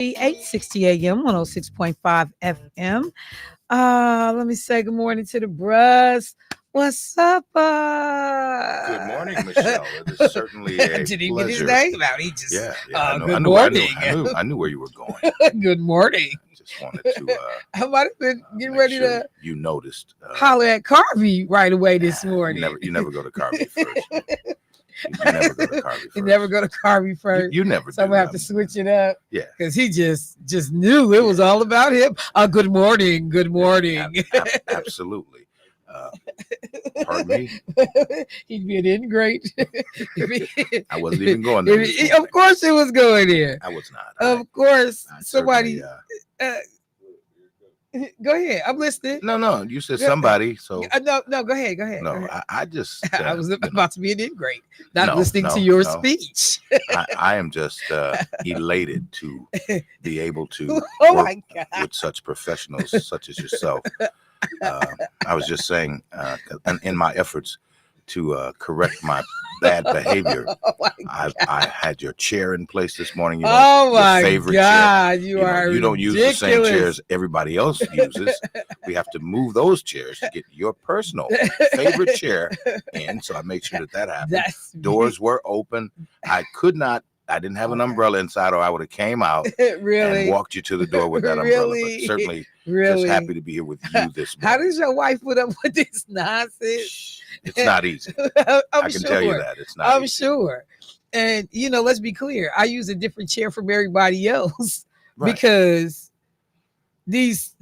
860 AM, 106.5 FM. Let me say good morning to the bros. What's up? Good morning, Michelle. It is certainly a Didn't even get his pleasure. name out. He just, I know, good morning. I knew where you were going. Good morning. I just wanted to. I might have been getting make ready sure to you noticed. holler at Carvey right away this morning. You never go to Carvey first. You never go to Carvey first. You never go to Carvey first. You never. So I'm gonna have to switch it up. Yeah, because he just knew it was all about him. Good morning. Good morning. Absolutely. Pardon me? He'd be an ingrate. I wasn't even going there. Of course it was going there. I was not. Of course. I somebody go ahead. I'm listening. No. You said somebody. So no. Go ahead. No, I just. I was about to be an ingrate, not listening to your speech. I am just elated to be able to work with such professionals such as yourself. I was just saying, in my efforts to correct my bad behavior, I had your chair in place this morning. My favorite God, chair. You don't use the same chairs everybody else uses. We have to move those chairs to get your personal favorite chair in. So I make sure that happened. Doors were open. I didn't have an umbrella inside, or I would have came out and walked you to the door with that umbrella. But certainly, just happy to be here with you this morning. How does your wife put up with this nonsense? It's not easy. I can tell you that it's not. I'm sure. And let's be clear. I use a different chair from everybody else because these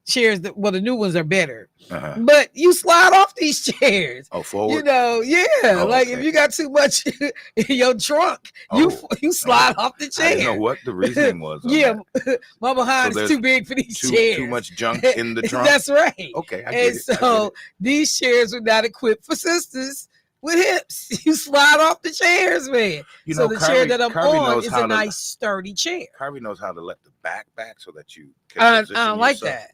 chairs the new ones are better. But you slide off these chairs. Oh, forward. If you got too much in your trunk, you slide off the chair. I didn't know what the reasoning was. My behind is too big for these chairs. Too much junk in the trunk. That's right. Okay, I get it. So these chairs are not equipped for sisters with hips. You slide off the chairs, man. So the chair that I'm on is a nice sturdy chair. Carvey knows how to let the back so that you can I don't like that.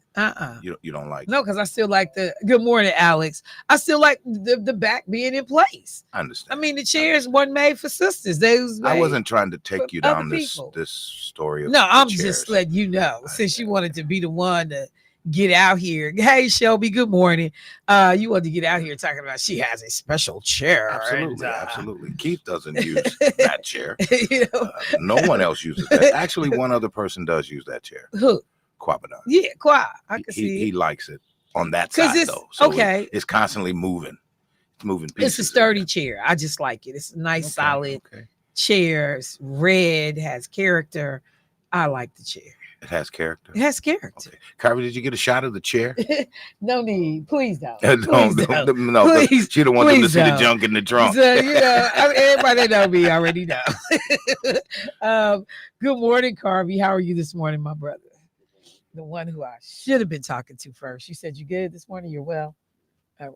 You don't like no, because I still like the good morning, Alex. I still like the back being in place. I understand. I mean, the chairs weren't made for sisters. I wasn't trying to take you down this story of I'm just letting you know, since you wanted to be the one to get out here. Hey, Shelby, good morning. You wanted to get out here talking about she has a special chair. Absolutely. Keith doesn't use that chair. No one else uses that. Actually, one other person does use that chair. Who? Quabadan. Yeah, Qua. I can see he likes it on that side, though. So it's constantly moving. It's moving pieces. It's a sturdy chair. I just like it. It's a nice, solid chair. It's red, has character. I like the chair. It has character. It has character. Okay. Carvey, did you get a shot of the chair? No need. Please don't. No. Please, she don't want them to see the junk in the trunk. Everybody that know me already know. Good morning, Carvey. How are you this morning, my brother? The one who I should have been talking to first. You said you good this morning? You're well?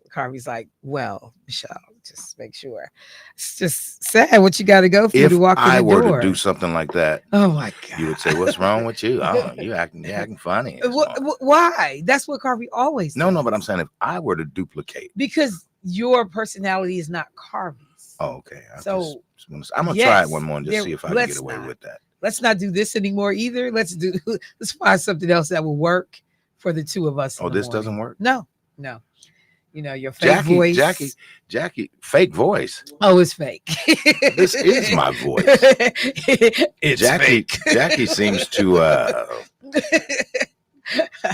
Carvey's like, well, Michelle, just make sure. It's just sad what you got to go through to walk in the door. If I were to do something like that, oh my God, you would say, what's wrong with you? Oh, you're acting funny. Why? That's what Carvey always says. No, but I'm saying if I were to duplicate. Because your personality is not Carvey's. Oh, okay. I'm going to try it one more and just see if I can get away with that. Let's not do this anymore either. Let's find something else that will work for the two of us. Oh, this doesn't work? No. Your fake voice. Jackie, fake voice. Oh, it's fake. This is my voice. It's fake. Jackie seems to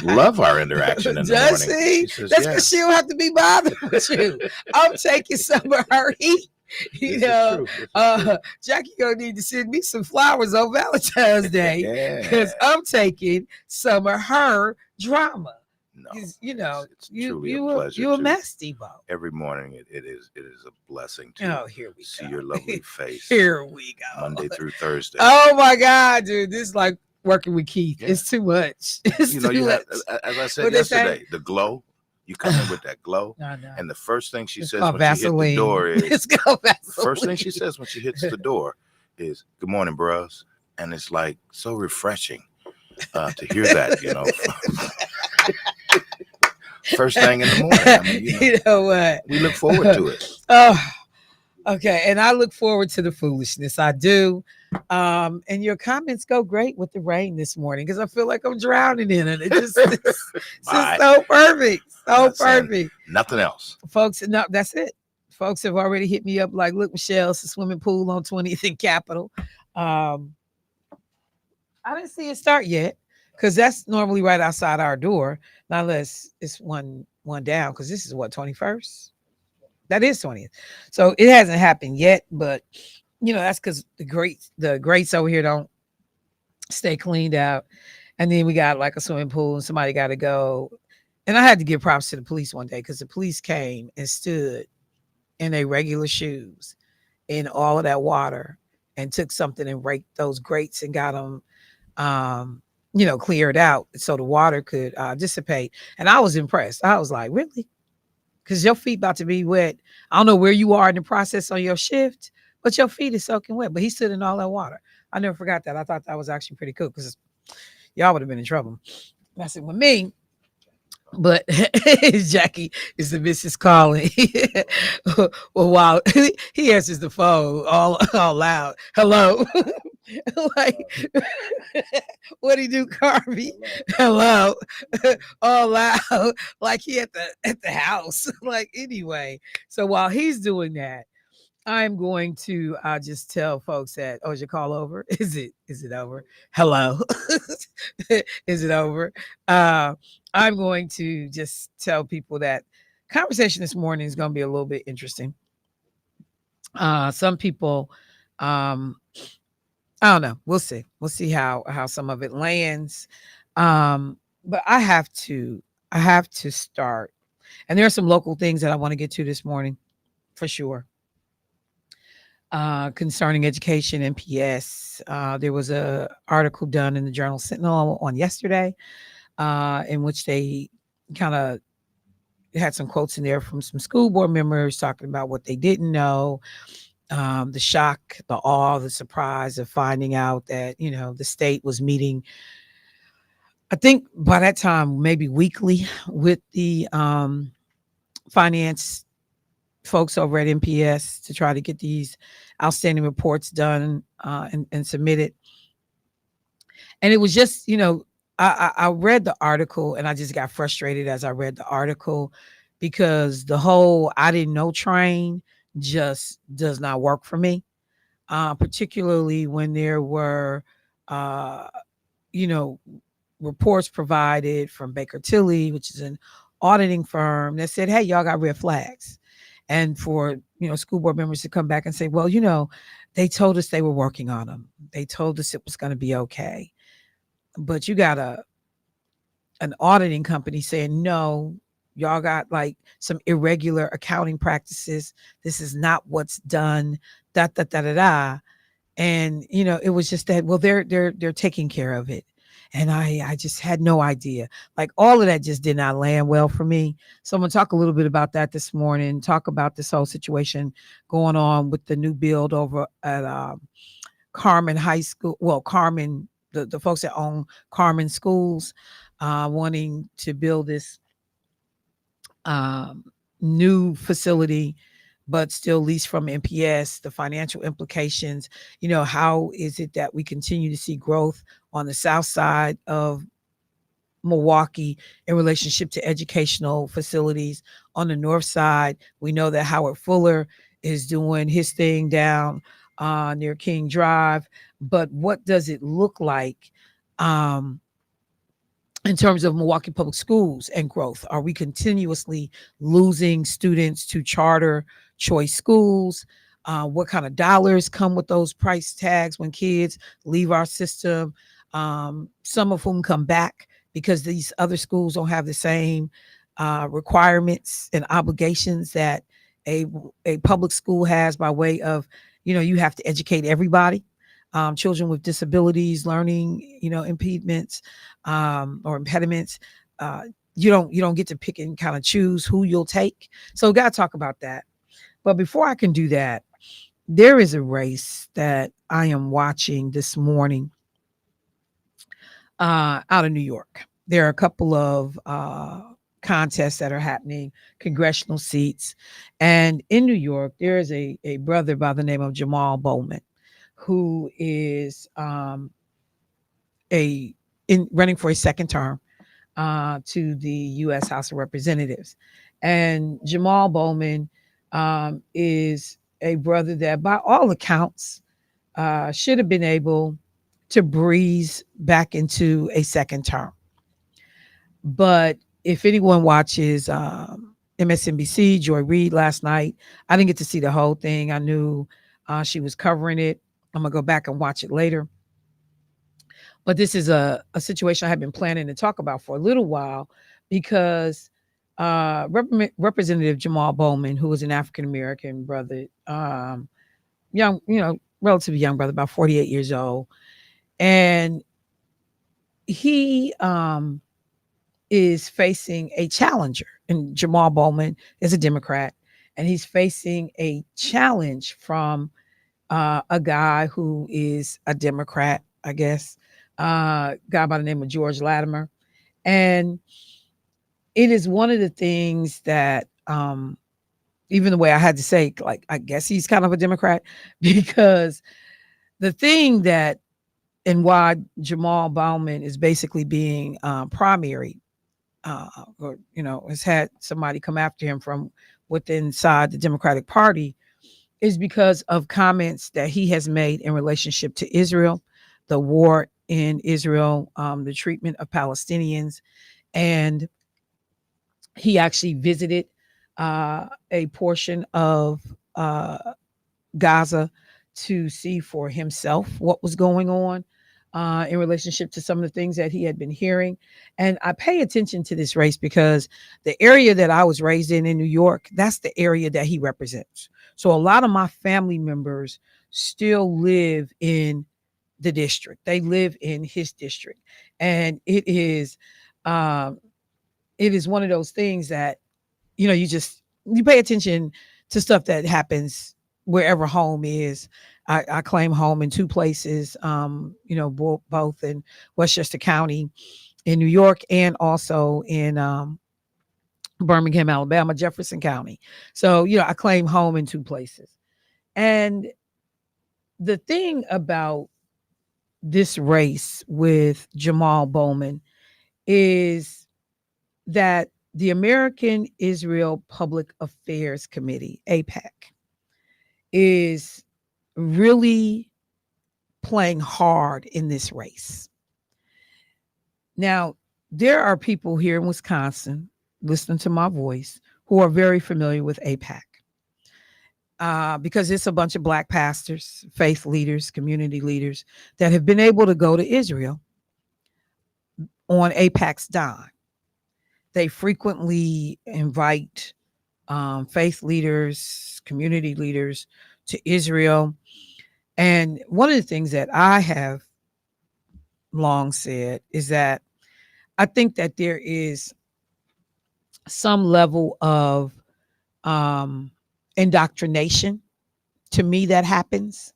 love our interaction in the morning. She says, that's because she don't have to be bothered with you. I'm taking some of her heat. Jackie gonna need to send me some flowers on Valentine's Day because I'm taking some of her drama. No, it's truly a pleasure. You a mess, Debo. Every morning it is a blessing to see your lovely face. Here we go. Monday through Thursday. Oh my God, dude, this is like working with Keith. Yeah. It's too much. You have, as I said yesterday, the glow. You come in with that glow, and the first thing she says when she hits the door is, first thing she says when she hits the door is, "Good morning, bros," and it's like so refreshing to hear that. First thing in the morning. You know what? We look forward to it. Oh, Okay, and I look forward to the foolishness. I do. And your comments go great with the rain this morning because I feel like I'm drowning in it. It's just so perfect. So perfect. Nothing else. Folks, no, that's it. Folks have already hit me up like, look, Michelle, it's a swimming pool on 20th and Capitol. Um, I didn't see it start yet because that's normally right outside our door. Not unless it's one down because this is what 21st. That is 20th. So it hasn't happened yet, but that's because the grates over here don't stay cleaned out. And then we got like a swimming pool and somebody got to go. And I had to give props to the police one day because the police came and stood in their regular shoes in all of that water and took something and raked those grates and got them cleared out so the water could dissipate. And I was impressed. I was like, really? Because your feet about to be wet. I don't know where you are in the process on your shift, but your feet is soaking wet. But he stood in all that water. I never forgot that. I thought that was actually pretty cool because y'all would have been in trouble. Messing with me. But Jackie is the missus calling. Well, while he answers the phone all loud, hello. Like, what do you do, Carvey? Hello, all loud, like he at the house. Like anyway, so while he's doing that, I'm going to just tell folks that, is your call over? Is it over? Hello. Is it over? I'm going to just tell people that conversation this morning is going to be a little bit interesting. Some people, I don't know. We'll see. We'll see how some of it lands. But I have to start. And there are some local things that I want to get to this morning for sure. Concerning education and PS. There was a article done in the Journal Sentinel on yesterday, in which they kind of had some quotes in there from some school board members talking about what they didn't know, the shock, the awe, the surprise of finding out that the state was meeting. I think by that time, maybe weekly, with the finance folks over at MPS to try to get these outstanding reports done and submitted. And it was just, I read the article and I just got frustrated as I read the article because the whole I didn't know train just does not work for me, particularly when there were, uh, you know, reports provided from Baker Tilly, which is an auditing firm that said, hey, y'all got red flags. And for, school board members to come back and say, well, they told us they were working on them. They told us it was going to be okay. But you got an auditing company saying, no, y'all got like some irregular accounting practices. This is not what's done, da, da, da, da, da. And, it was just that, well, they're taking care of it. And I just had no idea. Like all of that just did not land well for me. So I'm going to talk a little bit about that this morning, talk about this whole situation going on with the new build over at Carmen High School. Well, Carmen, the folks that own Carmen Schools, wanting to build this new facility, but still leased from MPS, the financial implications. How is it that we continue to see growth on the south side of Milwaukee in relationship to educational facilities? On the north side, we know that Howard Fuller is doing his thing down near King Drive. But what does it look like in terms of Milwaukee Public Schools and growth? Are we continuously losing students to charter choice schools? What kind of dollars come with those price tags when kids leave our system? Some of whom come back because these other schools don't have the same requirements and obligations that a public school has by way of, you have to educate everybody. Children with disabilities, learning, impediments or impediments. You don't get to pick and kind of choose who you'll take. So got to talk about that. But before I can do that, there is a race that I am watching this morning out of New York. There are a couple of contests that are happening, congressional seats. And in New York, there is a brother by the name of Jamal Bowman, who is running for a second term to the U.S. House of Representatives. And Jamal Bowman is a brother that, by all accounts, should have been able to breeze back into a second term. But if anyone watches MSNBC, Joy Reid last night, I didn't get to see the whole thing. I knew she was covering it. I'm going to go back and watch it later. But this is a situation I have been planning to talk about for a little while, because Representative Jamal Bowman, who is an African-American brother, young, relatively young brother, about 48 years old. And he is facing a challenger. And Jamal Bowman is a Democrat, and he's facing a challenge from a guy who is a Democrat, I guess, guy by the name of George Latimer. And it is one of the things that, even the way I had to say, like, I guess he's kind of a Democrat, because the thing that, and why Jamal Bowman is basically being primary, or, has had somebody come after him from within inside the Democratic Party, is because of comments that he has made in relationship to Israel, the war in Israel, the treatment of Palestinians. And he actually visited a portion of Gaza to see for himself what was going on in relationship to some of the things that he had been hearing. And I pay attention to this race because the area that I was raised in New York, that's the area that he represents. So a lot of my family members still live in the district. They live in his district. And it is one of those things that, you pay attention to stuff that happens wherever home is. I claim home in two places, both in Westchester County in New York, and also in Birmingham, Alabama, Jefferson County. So, I claim home in two places. And the thing about this race with Jamal Bowman is that the American Israel Public Affairs Committee, AIPAC, is really playing hard in this race. Now, there are people here in Wisconsin listening to my voice who are very familiar with AIPAC, because it's a bunch of Black pastors, faith leaders, community leaders that have been able to go to Israel on AIPAC's dime. They frequently invite faith leaders, community leaders to Israel. And one of the things that I have long said is that I think that there is some level of indoctrination, to me, that happens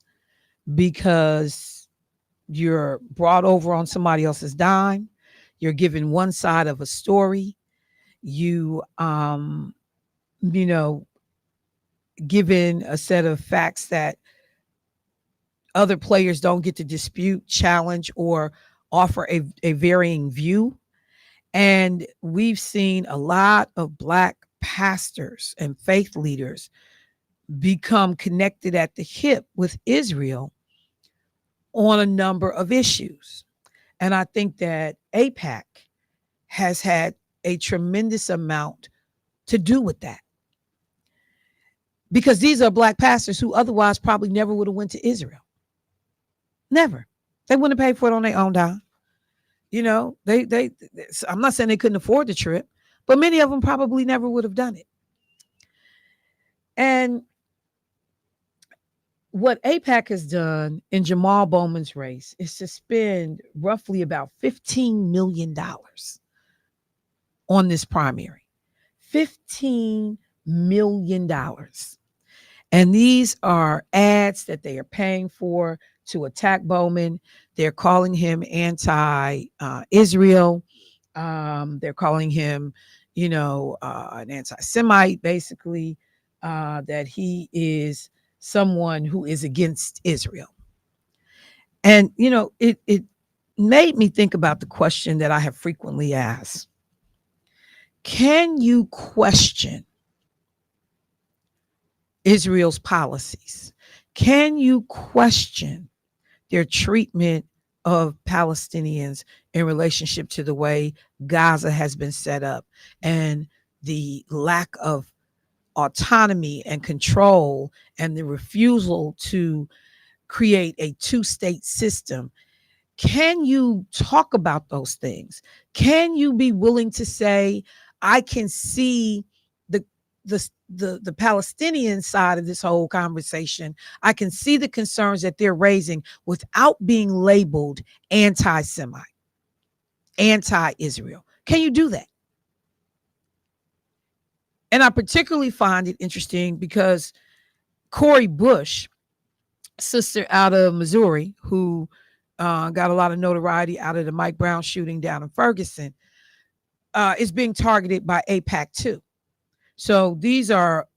because you're brought over on somebody else's dime. You're given one side of a story. You, given a set of facts that other players don't get to dispute, challenge, or offer a varying view. And we've seen a lot of Black pastors and faith leaders become connected at the hip with Israel on a number of issues. And I think that AIPAC has had a tremendous amount to do with that, because these are Black pastors who otherwise probably never would have went to Israel. Never. They wouldn't have paid for it on their own dime. They I'm not saying they couldn't afford the trip, but many of them probably never would have done it. And what AIPAC has done in Jamal Bowman's race is to spend roughly about $15 million on this primary. $15 million. And these are ads that they are paying for to attack Bowman. They're calling him anti-Israel. They're calling him, an anti-Semite, basically, that he is someone who is against Israel. And, it made me think about the question that I have frequently asked. Can you question Israel's policies? Can you question their treatment of Palestinians in relationship to the way Gaza has been set up and the lack of autonomy and control and the refusal to create a two-state system? Can you talk about those things? Can you be willing to say, I can see the the Palestinian side of this whole conversation. I can see the concerns that they're raising without being labeled anti-Semite, anti-Israel. Can you do that? And I particularly find it interesting because Cori Bush, sister out of Missouri, who got a lot of notoriety out of the Mike Brown shooting down in Ferguson, is being targeted by AIPAC too. So these are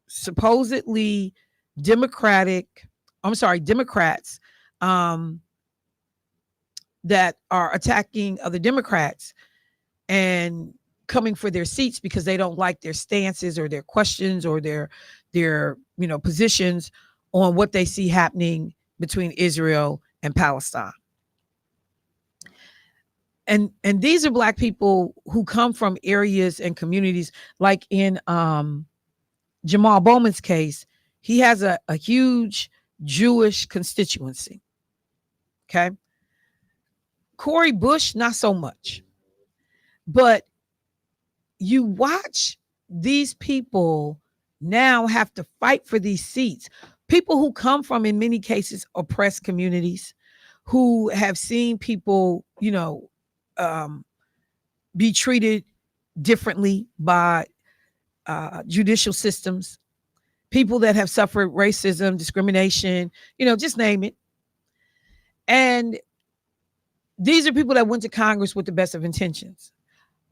supposedly Democrats that are attacking other Democrats and coming for their seats because they don't like their stances or their questions or their positions on what they see happening between Israel and Palestine. And these are Black people who come from areas and communities like in Jamal Bowman's case. He has a huge Jewish constituency. Okay. Cori Bush, not so much. But you watch these people now have to fight for these seats. People who come from, in many cases, oppressed communities, who have seen people, be treated differently by judicial systems, people that have suffered racism, discrimination, just name it. And these are people that went to Congress with the best of intentions.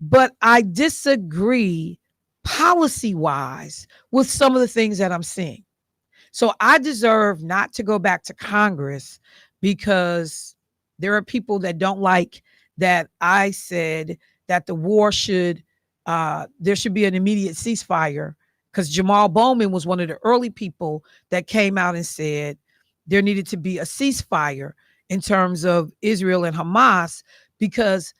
But I disagree policy-wise with some of the things that I'm seeing. So I deserve not to go back to Congress because there are people that don't like that I said that the war there should be an immediate ceasefire, because Jamal Bowman was one of the early people that came out and said there needed to be a ceasefire in terms of Israel and Hamas because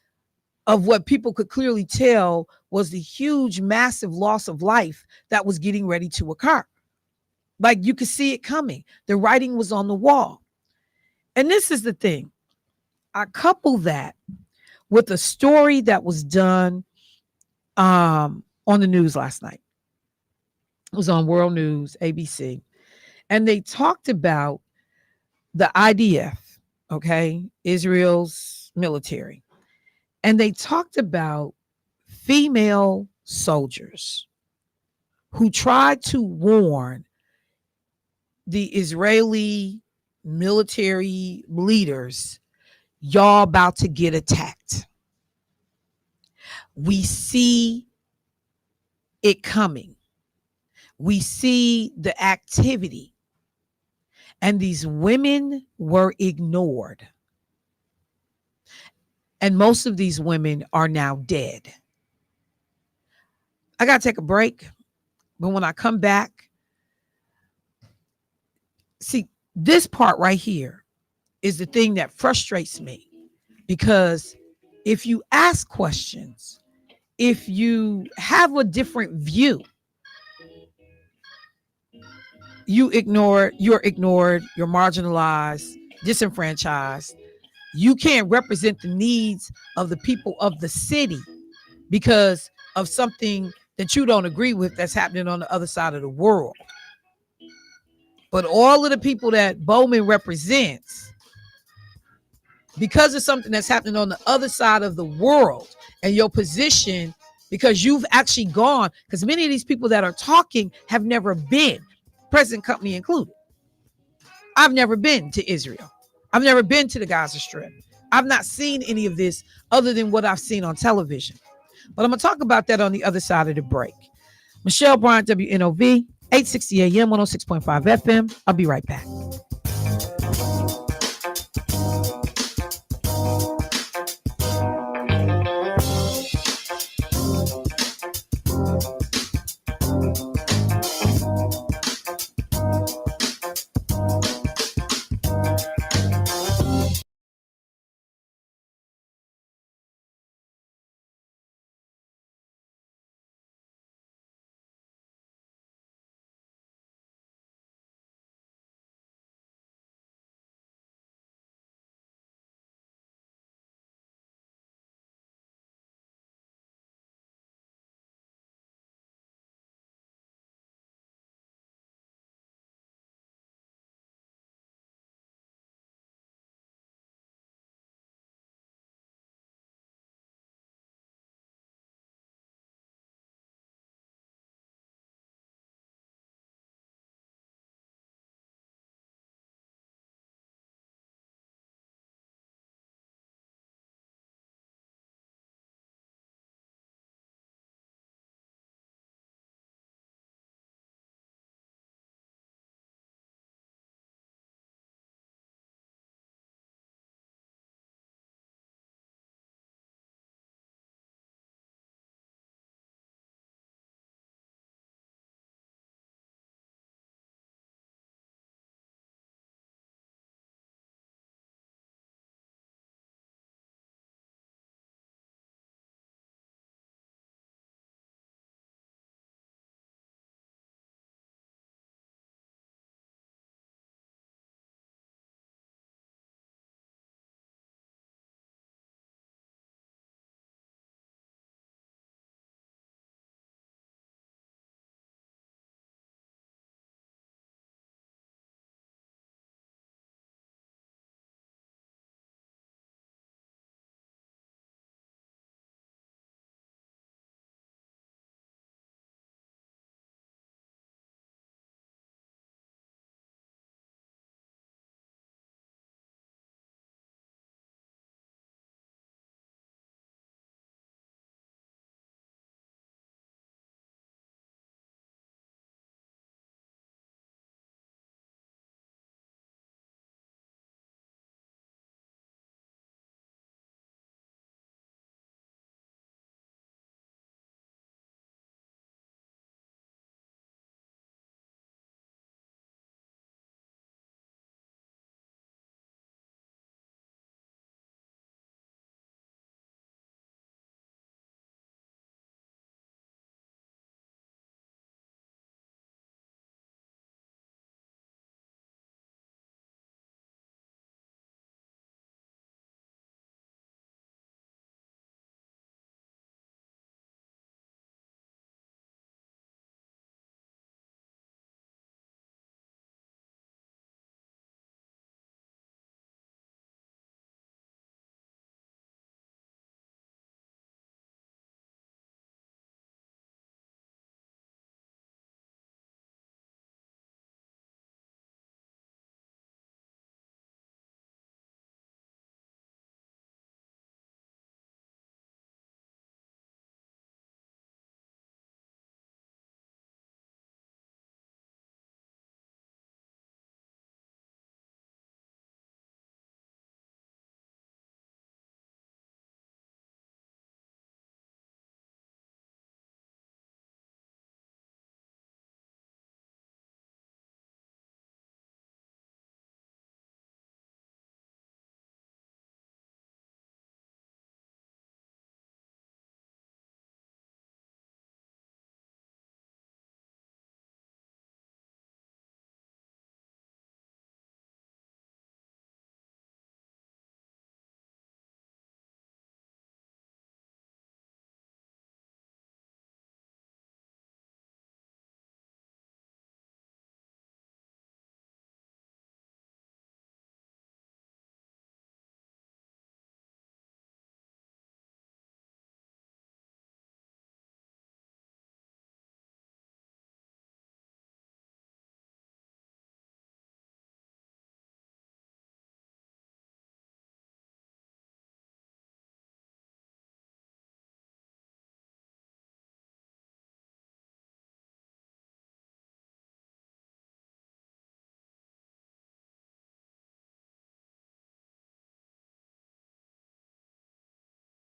of what people could clearly tell was the huge, massive loss of life that was getting ready to occur. Like you could see it coming. The writing was on the wall. And this is the thing. I couple that with a story that was done on the news last night. It was on World News, ABC. And they talked about the IDF, okay, Israel's military. And they talked about female soldiers who tried to warn the Israeli military leaders, y'all about to get attacked. We see it coming. We see the activity. And these women were ignored. And most of these women are now dead. I got to take a break. But when I come back, see, this part right here is the thing that frustrates me. Because if you ask questions, if you have a different view, you're ignored, you're marginalized, disenfranchised. You can't represent the needs of the people of the city because of something that you don't agree with that's happening on the other side of the world. But all of the people that Bowman represents, because of something that's happening on the other side of the world and your position, because you've actually gone, because many of these people that are talking have never been, present company included. I've never been to Israel. I've never been to the Gaza Strip. I've not seen any of this other than what I've seen on television. But I'm going to talk about that on the other side of the break. Michelle Bryant, WNOV, 860 AM, 106.5 FM. I'll be right back.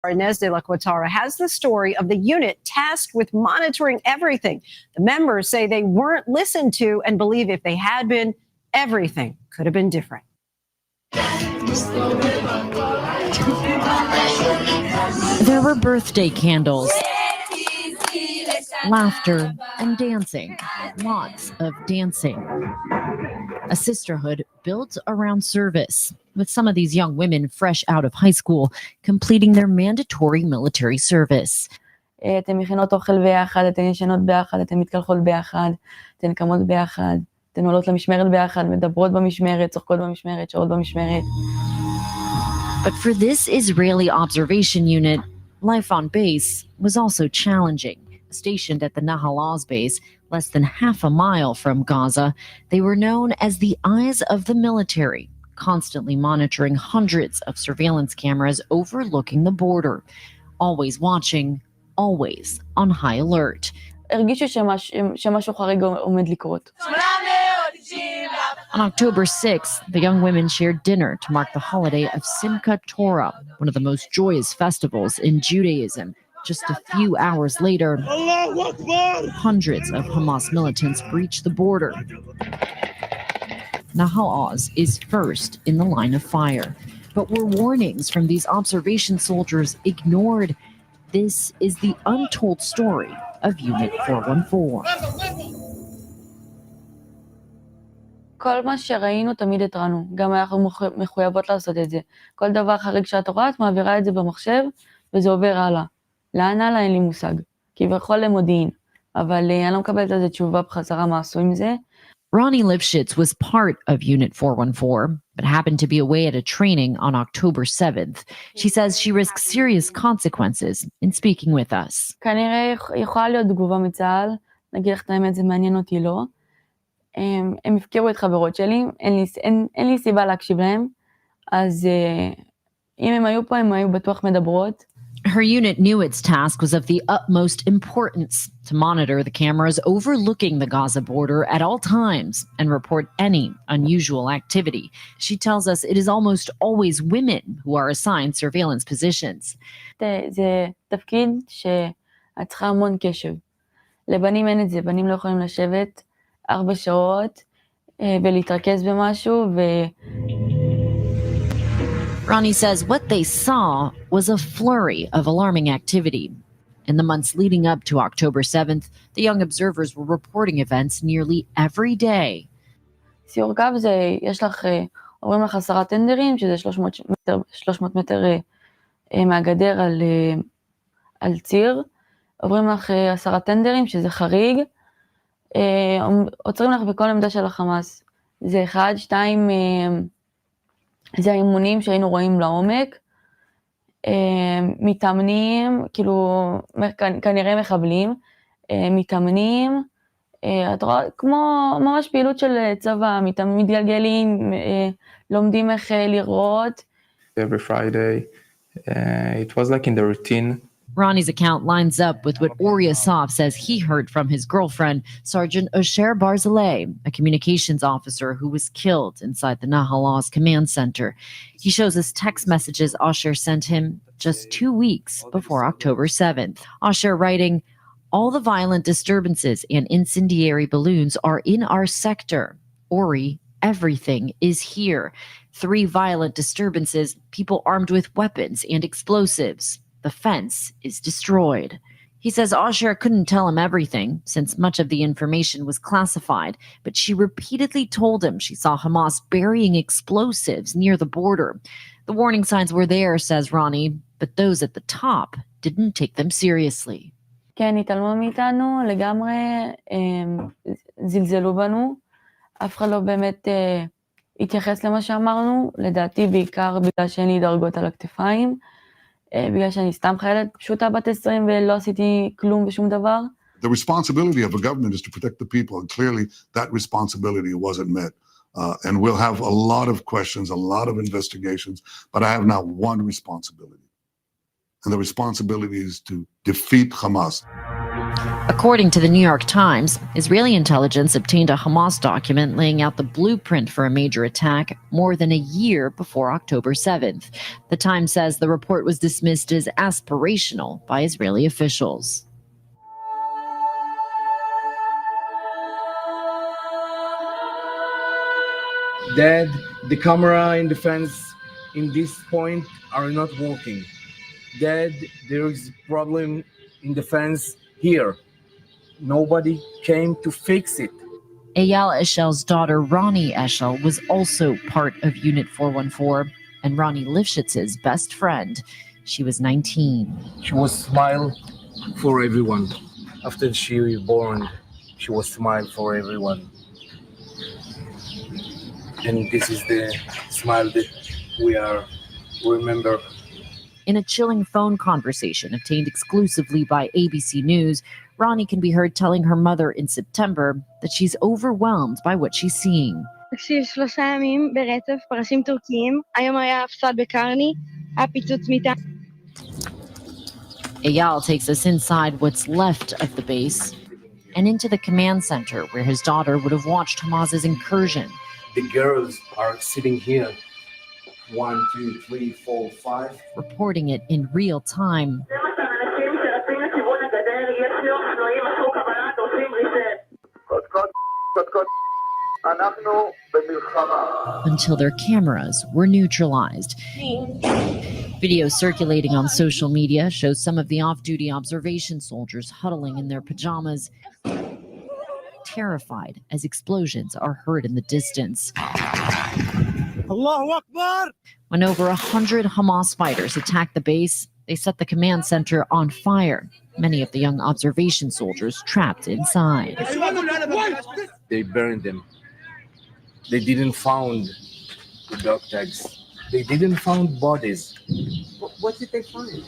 Inez de la Cuatara has the story of the unit tasked with monitoring everything. The members say they weren't listened to and believe if they had been, everything could have been different. There were birthday candles, laughter, and dancing. Lots of dancing. A sisterhood built around service, with some of these young women fresh out of high school completing their mandatory military service. אתן מכינות אוכל ביחד, אתן ישנות ביחד, אתן מתקלחות ביחד, אתן קמות ביחד, אתן עולות למשמרת ביחד, מדברות במשמרת, צוחקות במשמרת, שעות במשמרת. But for this Israeli observation unit, life on base was also challenging. Stationed at the Nahal Oz base, less than half a mile from Gaza, they were known as the eyes of the military, constantly monitoring hundreds of surveillance cameras overlooking the border, always watching, always on high alert. הרגישו שמשהו חריג עומד לקרות. On October 6th, the young women shared dinner to mark the holiday of Simchat Torah, one of the most joyous festivals in Judaism. Just a few hours later, hundreds of Hamas militants breached the border. Nahal Oz is first in the line of fire, but were warnings from these observation soldiers ignored? This is the untold story of Unit 414. כל מה שראינו תמיד התרענו, גם אנחנו מחויבות לעשות את זה. כל דבר חריג שאת רואה, את מעבירה את זה במחשב, וזה עובר הלאה. לאן הלאה אין לי מושג, כביכול למודיעין, אבל אני לא מקבלת על זה תשובה בחזרה מה עשו עם זה. Ronnie Lipschitz was part of Unit 414, but happened to be away at a training on October 7th. She says she risks serious consequences in speaking with us. כנראה יכולה להיות תגובה מצה"ל, נגיד לך את האמת, זה מעניין אותי לא. הם הפקירו את חברות שלי, אין לי סיבה להקשיב להם, אז אם הם היו פה, הם היו בטוח מדברות. Her unit knew its task was of the utmost importance to monitor the cameras overlooking the Gaza border at all times and report any unusual activity. She tells us it is almost always women who are assigned surveillance positions. זה תפקיד שאת צריכה המון קשב. לבנים אין את זה, בנים לא יכולים לשבת 4 שעות ולהתרכז במשהו Ronnie says what they saw was a flurry of alarming activity. In the months leading up to October 7th, the young observers were reporting events nearly every day. סיור קו זה, יש לך, אומרים לך 10 טנדרים, שזה 300 מטר מהגדר על ציר. עוברים לך 10 טנדרים, שזה חריג. עוצרים לך בכל עמדה של החמאס. זה 1, 2, זה האימונים שהיינו רואים לעומק, מתאמנים, כאילו, כנראה מחבלים, מתאמנים, את רואה, כמו ממש פעילות של צבא, מתגלגלים, לומדים איך לראות. Every Friday, it was like in the routine. Ronnie's account lines up with what Ori Asaf says he heard from his girlfriend, Sergeant Osher Barzilay, a communications officer who was killed inside the Nahal Oz command center. He shows us text messages Osher sent him just 2 weeks before October 7th. Osher writing, "All the violent disturbances and incendiary balloons are in our sector. Ori, everything is here. 3 violent disturbances, people armed with weapons and explosives. The fence is destroyed." He says Osher couldn't tell him everything since much of the information was classified, but she repeatedly told him she saw Hamas burying explosives near the border. The warning signs were there, says Ronnie, but those at the top didn't take them seriously. כן, התעלמו מאיתנו, לגמרי זלזלו בנו, אף אחד לא באמת התייחס למה שאמרנו, לדעתי בעיקר בגלל שאין לי דרגות על הכתפיים, בגלל שאני סתם חיילת פשוטה בת 20 ולא עשיתי כלום ושום דבר. The responsibility of a government is to protect the people, and clearly that responsibility wasn't met. And we'll have a lot of questions, a lot of investigations, but I have now one responsibility. And the responsibility is to defeat Hamas. According to the New York Times, Israeli intelligence obtained a Hamas document laying out the blueprint for a major attack more than a year before October 7th. The Times says the report was dismissed as aspirational by Israeli officials. Dad, the camera in the fence in this point are not working. Dad, there is a problem in the fence here. Nobody came to fix it. Eyal Eshel's daughter, Ronnie Eshel, was also part of Unit 414 and Ronnie Lifshitz's best friend. She was 19. She was smile for everyone. After she was born, she was smile for everyone. And this is the smile that we remember. In a chilling phone conversation obtained exclusively by ABC News, Ronnie can be heard telling her mother in September that she's overwhelmed by what she's seeing. תקשיב, 3 ימים ברצף, פרשים טורקיים, היום היה הפסד בקרני, היה פיצוץ מיטה. Eyal takes us inside what's left of the base and into the command center where his daughter would have watched Hamas's incursion. The girls are sitting here. 1, 2, 3, 4, 5. Reporting it in real time. Until their cameras were neutralized. Video circulating on social media shows some of the off-duty observation soldiers huddling in their pajamas, terrified as explosions are heard in the distance. Allahu Akbar! When over 100 Hamas fighters attacked the base, they set the command center on fire. Many of the young observation soldiers trapped inside. They burned them. They didn't find the dog tags. They didn't find bodies. What did they find?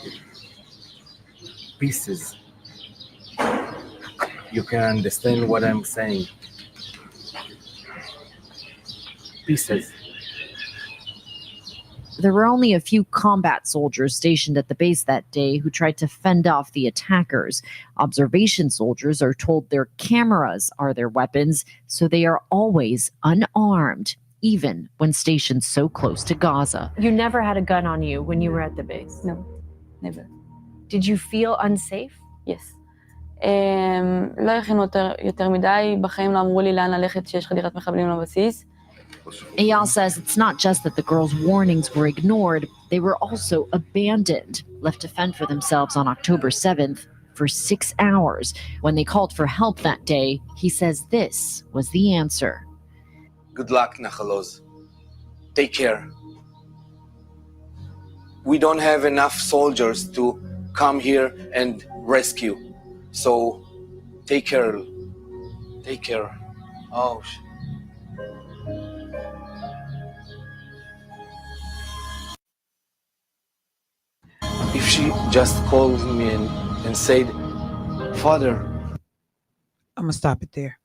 Pieces. You can understand what I'm saying. Pieces. There were only a few combat soldiers stationed at the base that day who tried to fend off the attackers. Observation soldiers are told their cameras are their weapons, so they are always unarmed, even when stationed so close to Gaza. You never had a gun on you when you were at the base? No, never. Did you feel unsafe? Yes. לא הכינו יותר מדי, בחיים לא אמרו לי לאן ללכת שיש חדירת מחבלים לבסיס. Eyal says it's not just that the girls' warnings were ignored, they were also abandoned, left to fend for themselves on October 7th for 6 hours. When they called for help that day, he says this was the answer. Good luck, Nachalos. Take care. We don't have enough soldiers to come here and rescue. So, take care. Take care. Oh, if she just called me and said, Father. I'm gonna stop it there.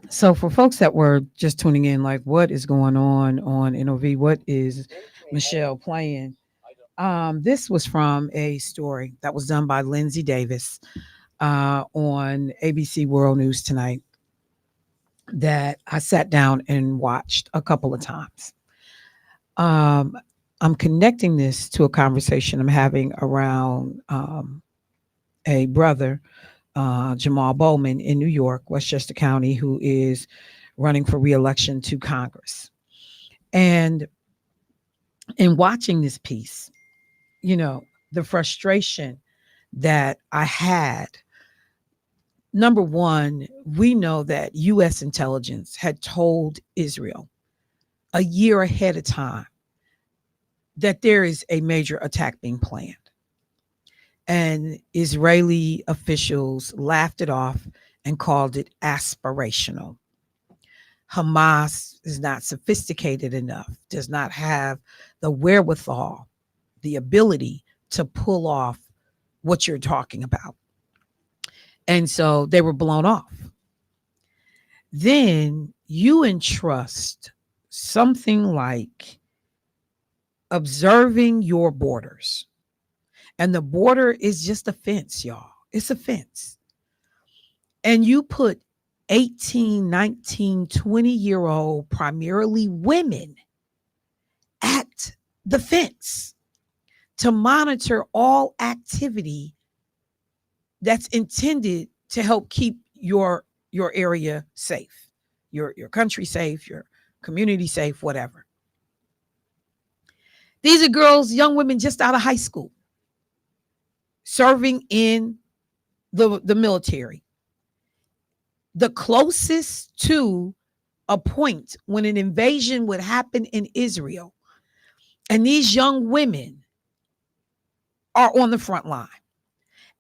So for folks that were just tuning in, like, what is going on NOV? What is Michelle playing? This was from a story that was done by Lindsay Davis on ABC World News Tonight that I sat down and watched a couple of times. I'm connecting this to a conversation I'm having around a brother, Jamal Bowman in New York, Westchester County, who is running for re-election to Congress. And in watching this piece, you know, the frustration that I had, number one, we know that U.S. intelligence had told Israel a year ahead of time that there is a major attack being planned. And Israeli officials laughed it off and called it aspirational. Hamas is not sophisticated enough, does not have the wherewithal, the ability to pull off what you're talking about. And so they were blown off. Then you entrust something like observing your borders. And the border is just a fence, y'all. It's a fence. And you put 18, 19, 20-year-old, primarily women, at the fence to monitor all activity that's intended to help keep your area safe, your country safe, your community safe, whatever. These are girls, young women just out of high school, serving in the military. The closest to a point when an invasion would happen in Israel, and these young women are on the front line,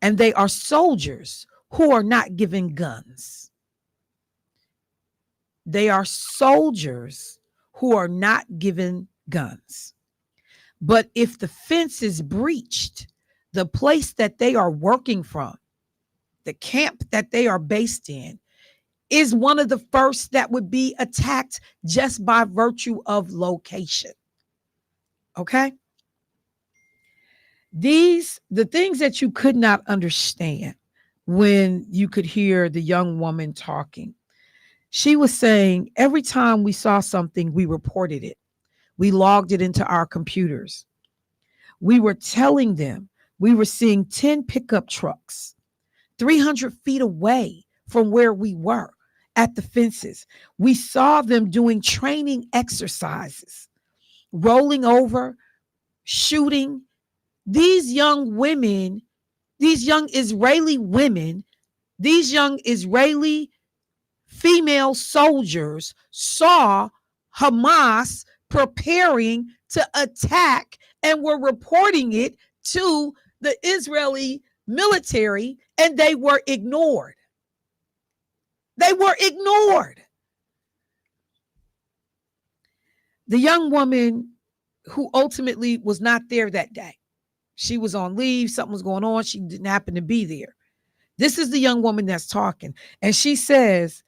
and they are soldiers who are not given guns. They are soldiers who are not given guns. But if the fence is breached, the place that they are working from, the camp that they are based in, is one of the first that would be attacked just by virtue of location. Okay? The things that you could not understand when you could hear the young woman talking. She was saying every time we saw something, we reported it. We logged it into our computers. We were telling them we were seeing 10 pickup trucks 300 feet away from where we were at the fences. We saw them doing training exercises, rolling over, shooting. These young women, these young Israeli women, these young Israeli female soldiers saw Hamas preparing to attack and were reporting it to the Israeli military, and they were ignored. They were ignored. The young woman who ultimately was not there that day, she was on leave, something was going on, she didn't happen to be there. This is the young woman that's talking, and she says,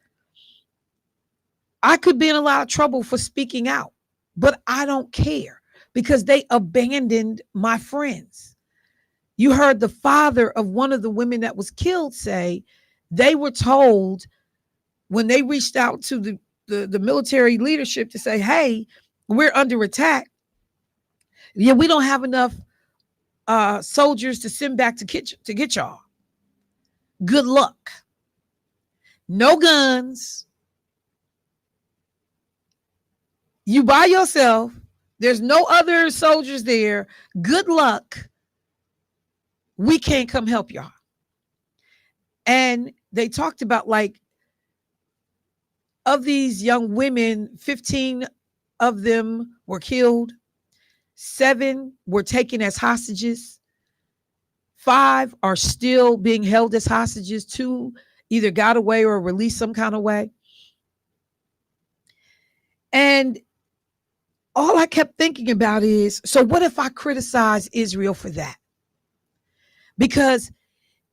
I could be in a lot of trouble for speaking out, but I don't care because they abandoned my friends. You heard the father of one of the women that was killed say they were told when they reached out to the military leadership to say, hey, we're under attack. Yeah, we don't have enough soldiers to send back to get y'all. Good luck. No guns. You by yourself. There's no other soldiers there. Good luck. We can't come help y'all. And they talked about, like, of these young women, 15 of them were killed. 7 were taken as hostages. 5 are still being held as hostages. 2 either got away or released some kind of way. And all I kept thinking about is, so what if I criticize Israel for that? Because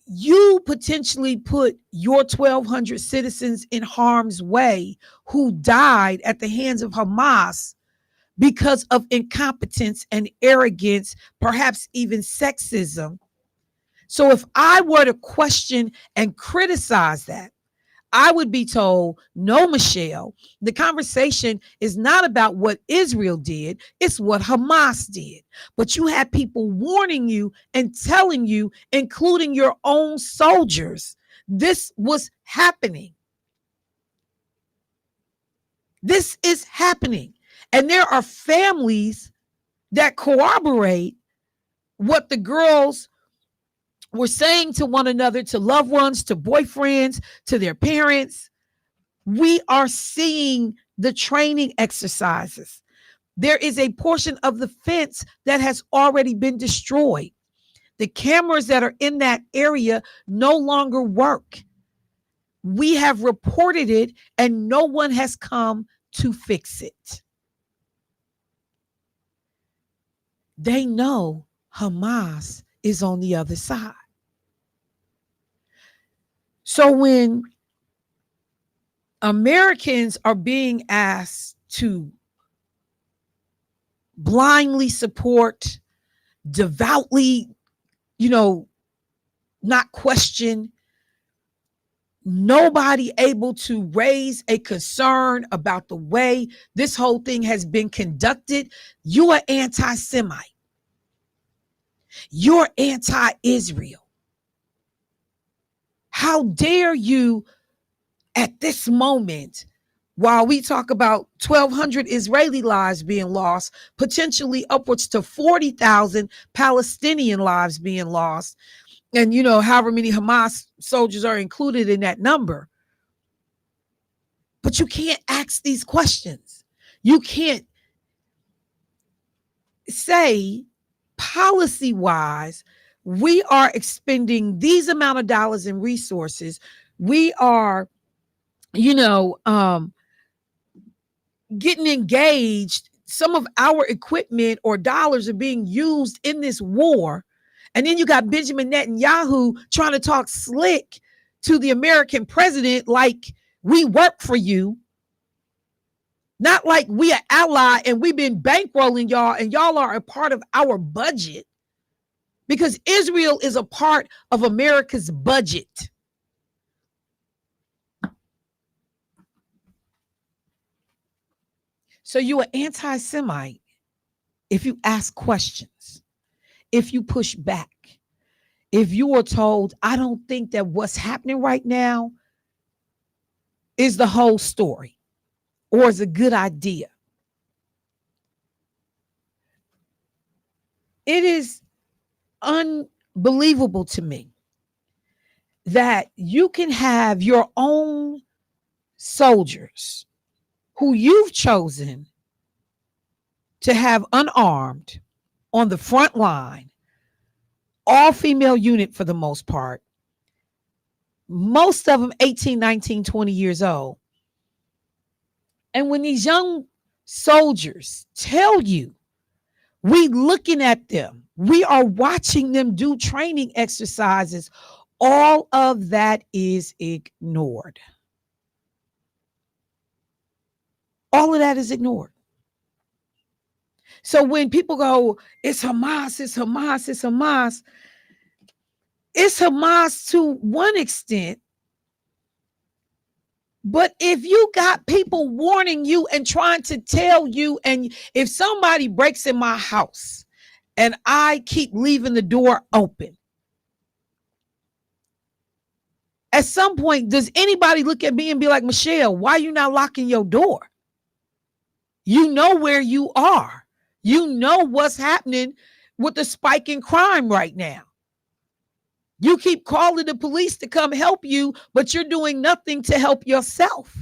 you potentially put your 1,200 citizens in harm's way who died at the hands of Hamas because of incompetence and arrogance, perhaps even sexism. So if I were to question and criticize that, I would be told, no, Michelle, the conversation is not about what Israel did. It's what Hamas did. But you had people warning you and telling you, including your own soldiers, this was happening. This is happening. And there are families that corroborate what the girls were saying to one another, to loved ones, to boyfriends, to their parents. We are seeing the training exercises. There is a portion of the fence that has already been destroyed. The cameras that are in that area no longer work. We have reported it and no one has come to fix it. They know Hamas is on the other side. So when Americans are being asked to blindly support, devoutly not question, nobody able to raise a concern about the way this whole thing has been conducted, you are anti-Semite. You're anti-Israel. How dare you at this moment, while we talk about 1,200 Israeli lives being lost, potentially upwards to 40,000 Palestinian lives being lost, and however many Hamas soldiers are included in that number. But you can't ask these questions. You can't say policy-wise, we are expending these amount of dollars and resources. We are, getting engaged. Some of our equipment or dollars are being used in this war. And then you got Benjamin Netanyahu trying to talk slick to the American president like we work for you. Not like we are ally and we've been bankrolling y'all and y'all are a part of our budget. Because Israel is a part of America's budget. So you are anti-Semite if you ask questions, if you push back, if you are told, I don't think that what's happening right now is the whole story or is a good idea. It is unbelievable to me that you can have your own soldiers who you've chosen to have unarmed on the front line, all female unit for the most part, most of them 18, 19, 20 years old. And when these young soldiers tell you, we looking at them, we are watching them do training exercises, all of that is ignored. All of that is ignored. So when people go, it's Hamas, it's Hamas, it's Hamas, it's Hamas to one extent. But if you got people warning you and trying to tell you, and if somebody breaks in my house and I keep leaving the door open, at some point, does anybody look at me and be like, Michelle, why are you not locking your door? You know where you are. You know what's happening with the spike in crime right now. You keep calling the police to come help you, but you're doing nothing to help yourself.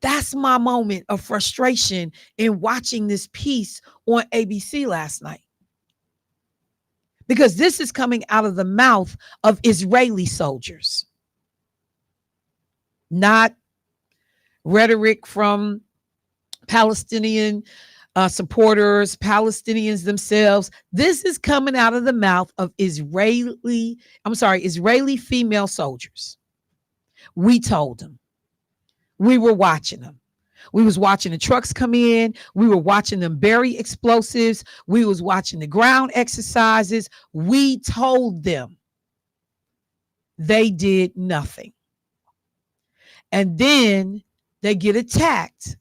That's my moment of frustration in watching this piece on ABC last night. Because this is coming out of the mouth of Israeli soldiers, not rhetoric from Palestinian supporters, Palestinians themselves. This is coming out of the mouth of Israeli female soldiers. We told them. We were watching them. We was watching the trucks come in. We were watching them bury explosives. We was watching the ground exercises. We told them. They did nothing. And then they get attacked.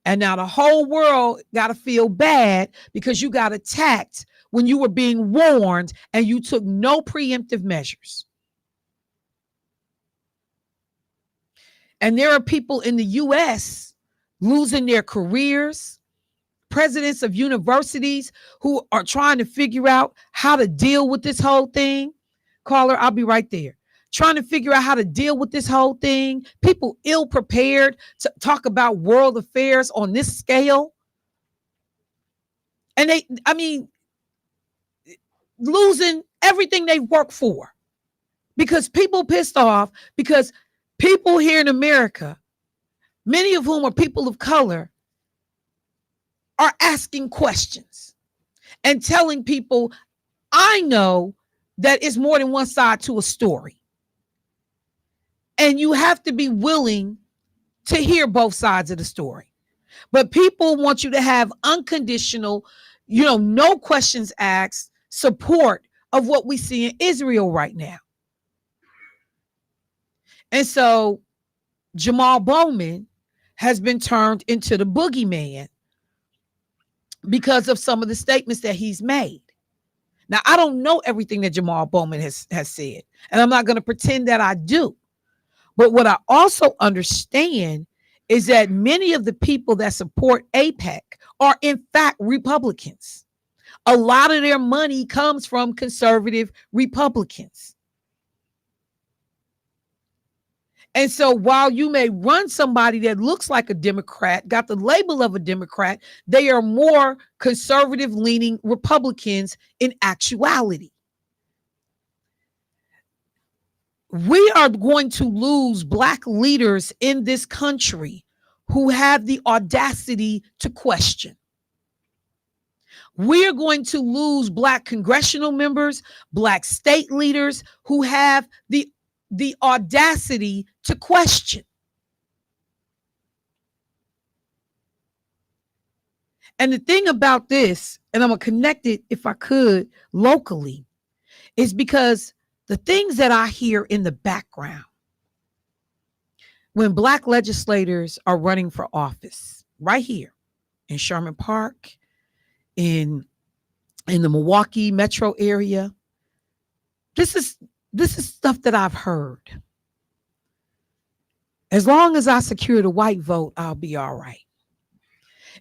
And now the whole world got to feel bad because you got attacked when you were being warned and you took no preemptive measures. And there are people in the U.S. losing their careers, presidents of universities who are trying to figure out how to deal with this whole thing. Caller, I'll be right there. Trying to figure out how to deal with this whole thing. People ill prepared to talk about world affairs on this scale. And losing everything they worked for because people pissed off, because people here in America, many of whom are people of color, are asking questions and telling people, I know that it's more than one side to a story. And you have to be willing to hear both sides of the story. But people want you to have unconditional, no questions asked, support of what we see in Israel right now. And so Jamal Bowman has been turned into the boogeyman because of some of the statements that he's made. Now, I don't know everything that Jamal Bowman has said, and I'm not going to pretend that I do. But what I also understand is that many of the people that support AIPAC are in fact Republicans. A lot of their money comes from conservative Republicans. And so while you may run somebody that looks like a Democrat, got the label of a Democrat, they are more conservative leaning Republicans in actuality. We are going to lose Black leaders in this country who have the audacity to question. We're going to lose Black congressional members, Black state leaders who have the audacity to question. And the thing about this, and I'm going to connect it if I could locally, is because the things that I hear in the background when Black legislators are running for office right here in Sherman Park, in the Milwaukee metro area, this is stuff that I've heard. As long as I secure the white vote, I'll be all right.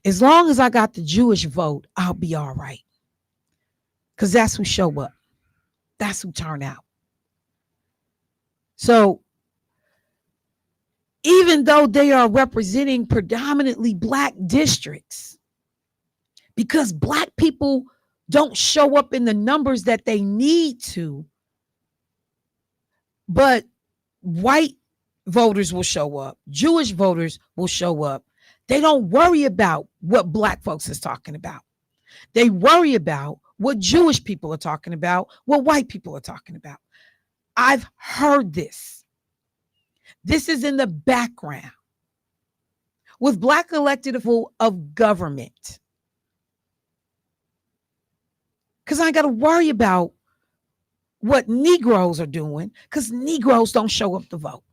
As long as I got the Jewish vote, I'll be all right. Because that's who show up. That's who turn out. So even though they are representing predominantly Black districts, because Black people don't show up in the numbers that they need to, but white voters will show up, Jewish voters will show up. They don't worry about what Black folks is talking about. They worry about what Jewish people are talking about, what white people are talking about. I've heard this. This is in the background with Black elected officials of government. Because I ain't got to worry about what Negroes are doing, because Negroes don't show up to vote.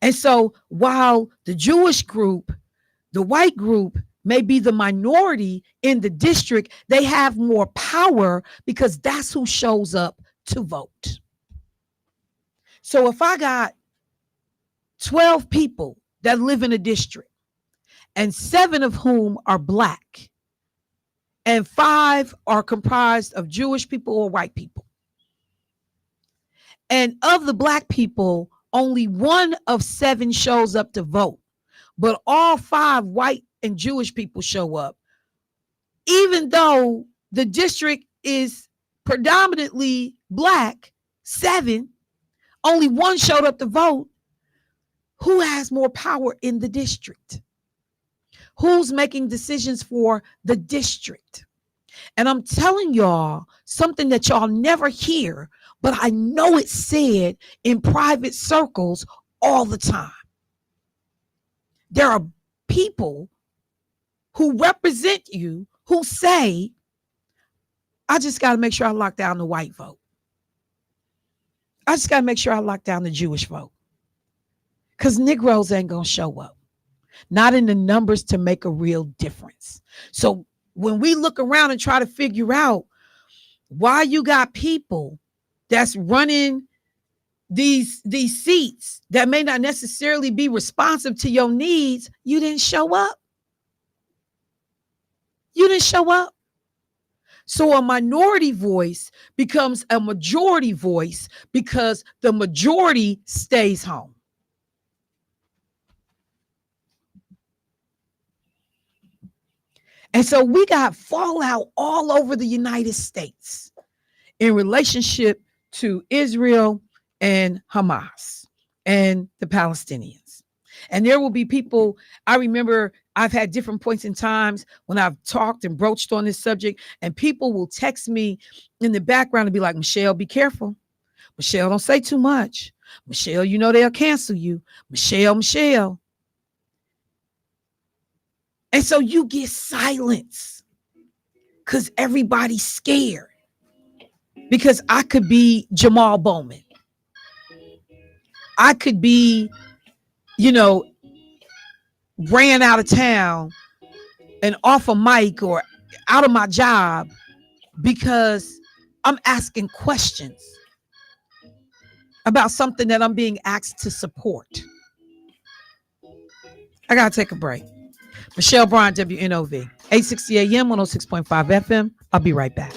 And so while the Jewish group, the white group may be the minority in the district, they have more power because that's who shows up to vote. So if I got 12 people that live in a district and 7 of whom are Black and 5 are comprised of Jewish people or white people, and of the Black people, only 1 of 7 shows up to vote, but all 5 white and Jewish people show up, even though the district is predominantly Black, 7, only 1 showed up to vote. Who has more power in the district? Who's making decisions for the district? And I'm telling y'all something that y'all never hear, but I know it's said in private circles all the time. There are people who represent you who say, I just got to make sure I lock down the white vote. I just got to make sure I lock down the Jewish vote. Because Negroes ain't going to show up. Not in the numbers to make a real difference. So when we look around and try to figure out why you got people that's running these seats that may not necessarily be responsive to your needs, you didn't show up. You didn't show up. So a minority voice becomes a majority voice because the majority stays home. And so we got fallout all over the United States in relationship to Israel and Hamas and the Palestinians. And there will be people, I remember I've had different points in times when I've talked and broached on this subject, and people will text me in the background and be like, Michelle, be careful. Michelle, don't say too much. Michelle, you know they'll cancel you. Michelle. And so you get silence. because everybody's scared. Because I could be Jamal Bowman. I could be, ran out of town and off a mic or out of my job because I'm asking questions about something that I'm being asked to support. I got to take a break. Michelle Bryan, WNOV, 860 AM, 106.5 FM. I'll be right back.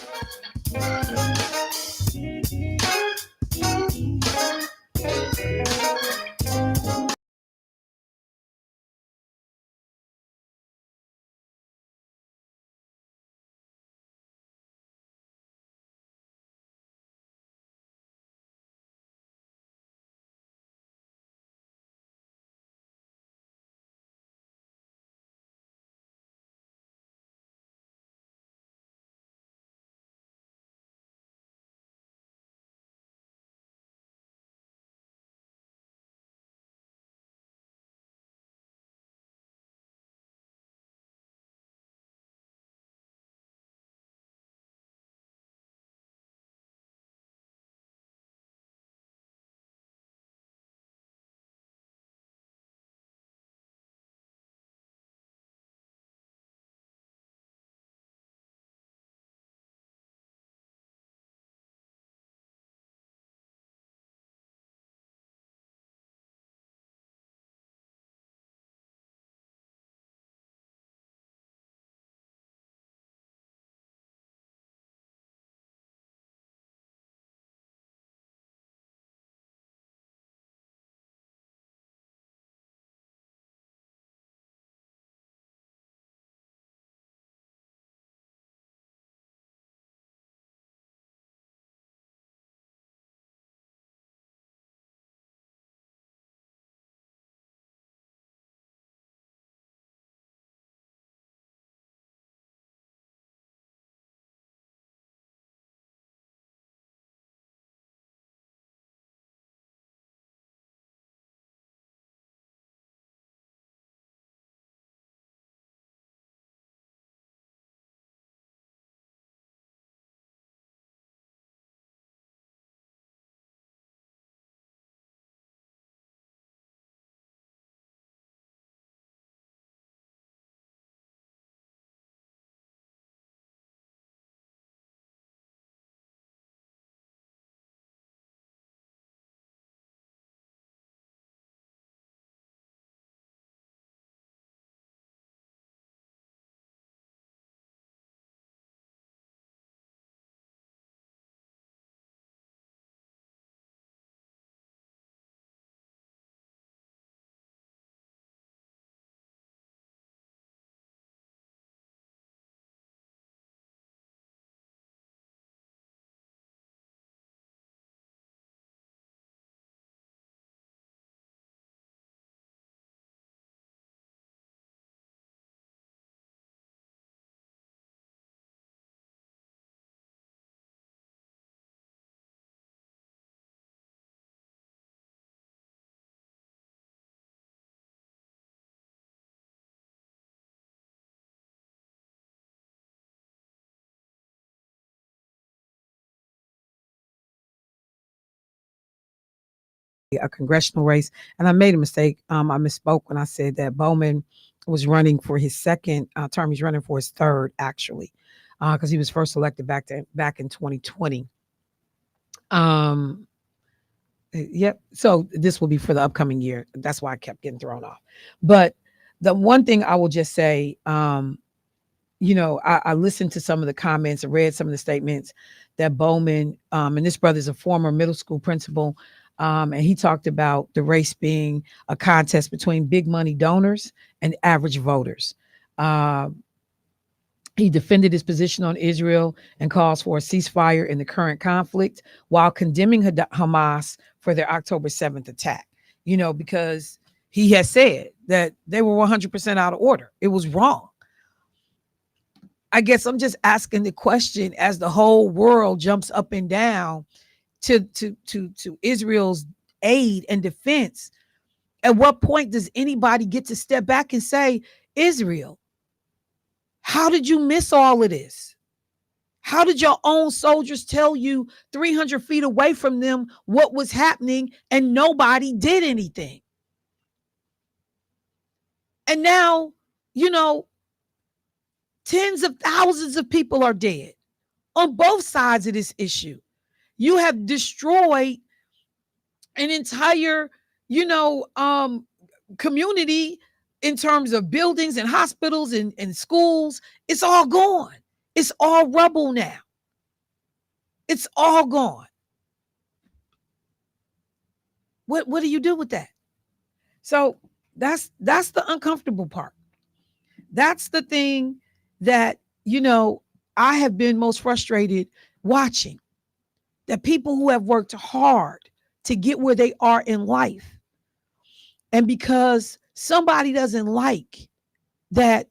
A congressional race, and I made a mistake. I misspoke when I said that Bowman was running for his second term. He's running for his third, actually, because he was first elected back in 2020. Yep. So this will be for the upcoming year. That's why I kept getting thrown off. But the one thing I will just say, I listened to some of the comments and read some of the statements that Bowman, and this brother's a former middle school principal, and he talked about the race being a contest between big money donors and average voters. He defended his position on Israel and calls for a ceasefire in the current conflict while condemning Hamas for their October 7th attack, because he has said that they were 100% out of order. It was wrong. I guess I'm just asking the question, as the whole world jumps up and down to Israel's aid and defense, at what point does anybody get to step back and say, Israel, how did you miss all of this? How did your own soldiers tell you 300 feet away from them what was happening and nobody did anything? And now, tens of thousands of people are dead on both sides of this issue. You have destroyed an entire, community in terms of buildings and hospitals and schools. It's all gone. It's all rubble now. It's all gone. What do you do with that? So that's the uncomfortable part. That's the thing that, I have been most frustrated watching. That people who have worked hard to get where they are in life, and because somebody doesn't like that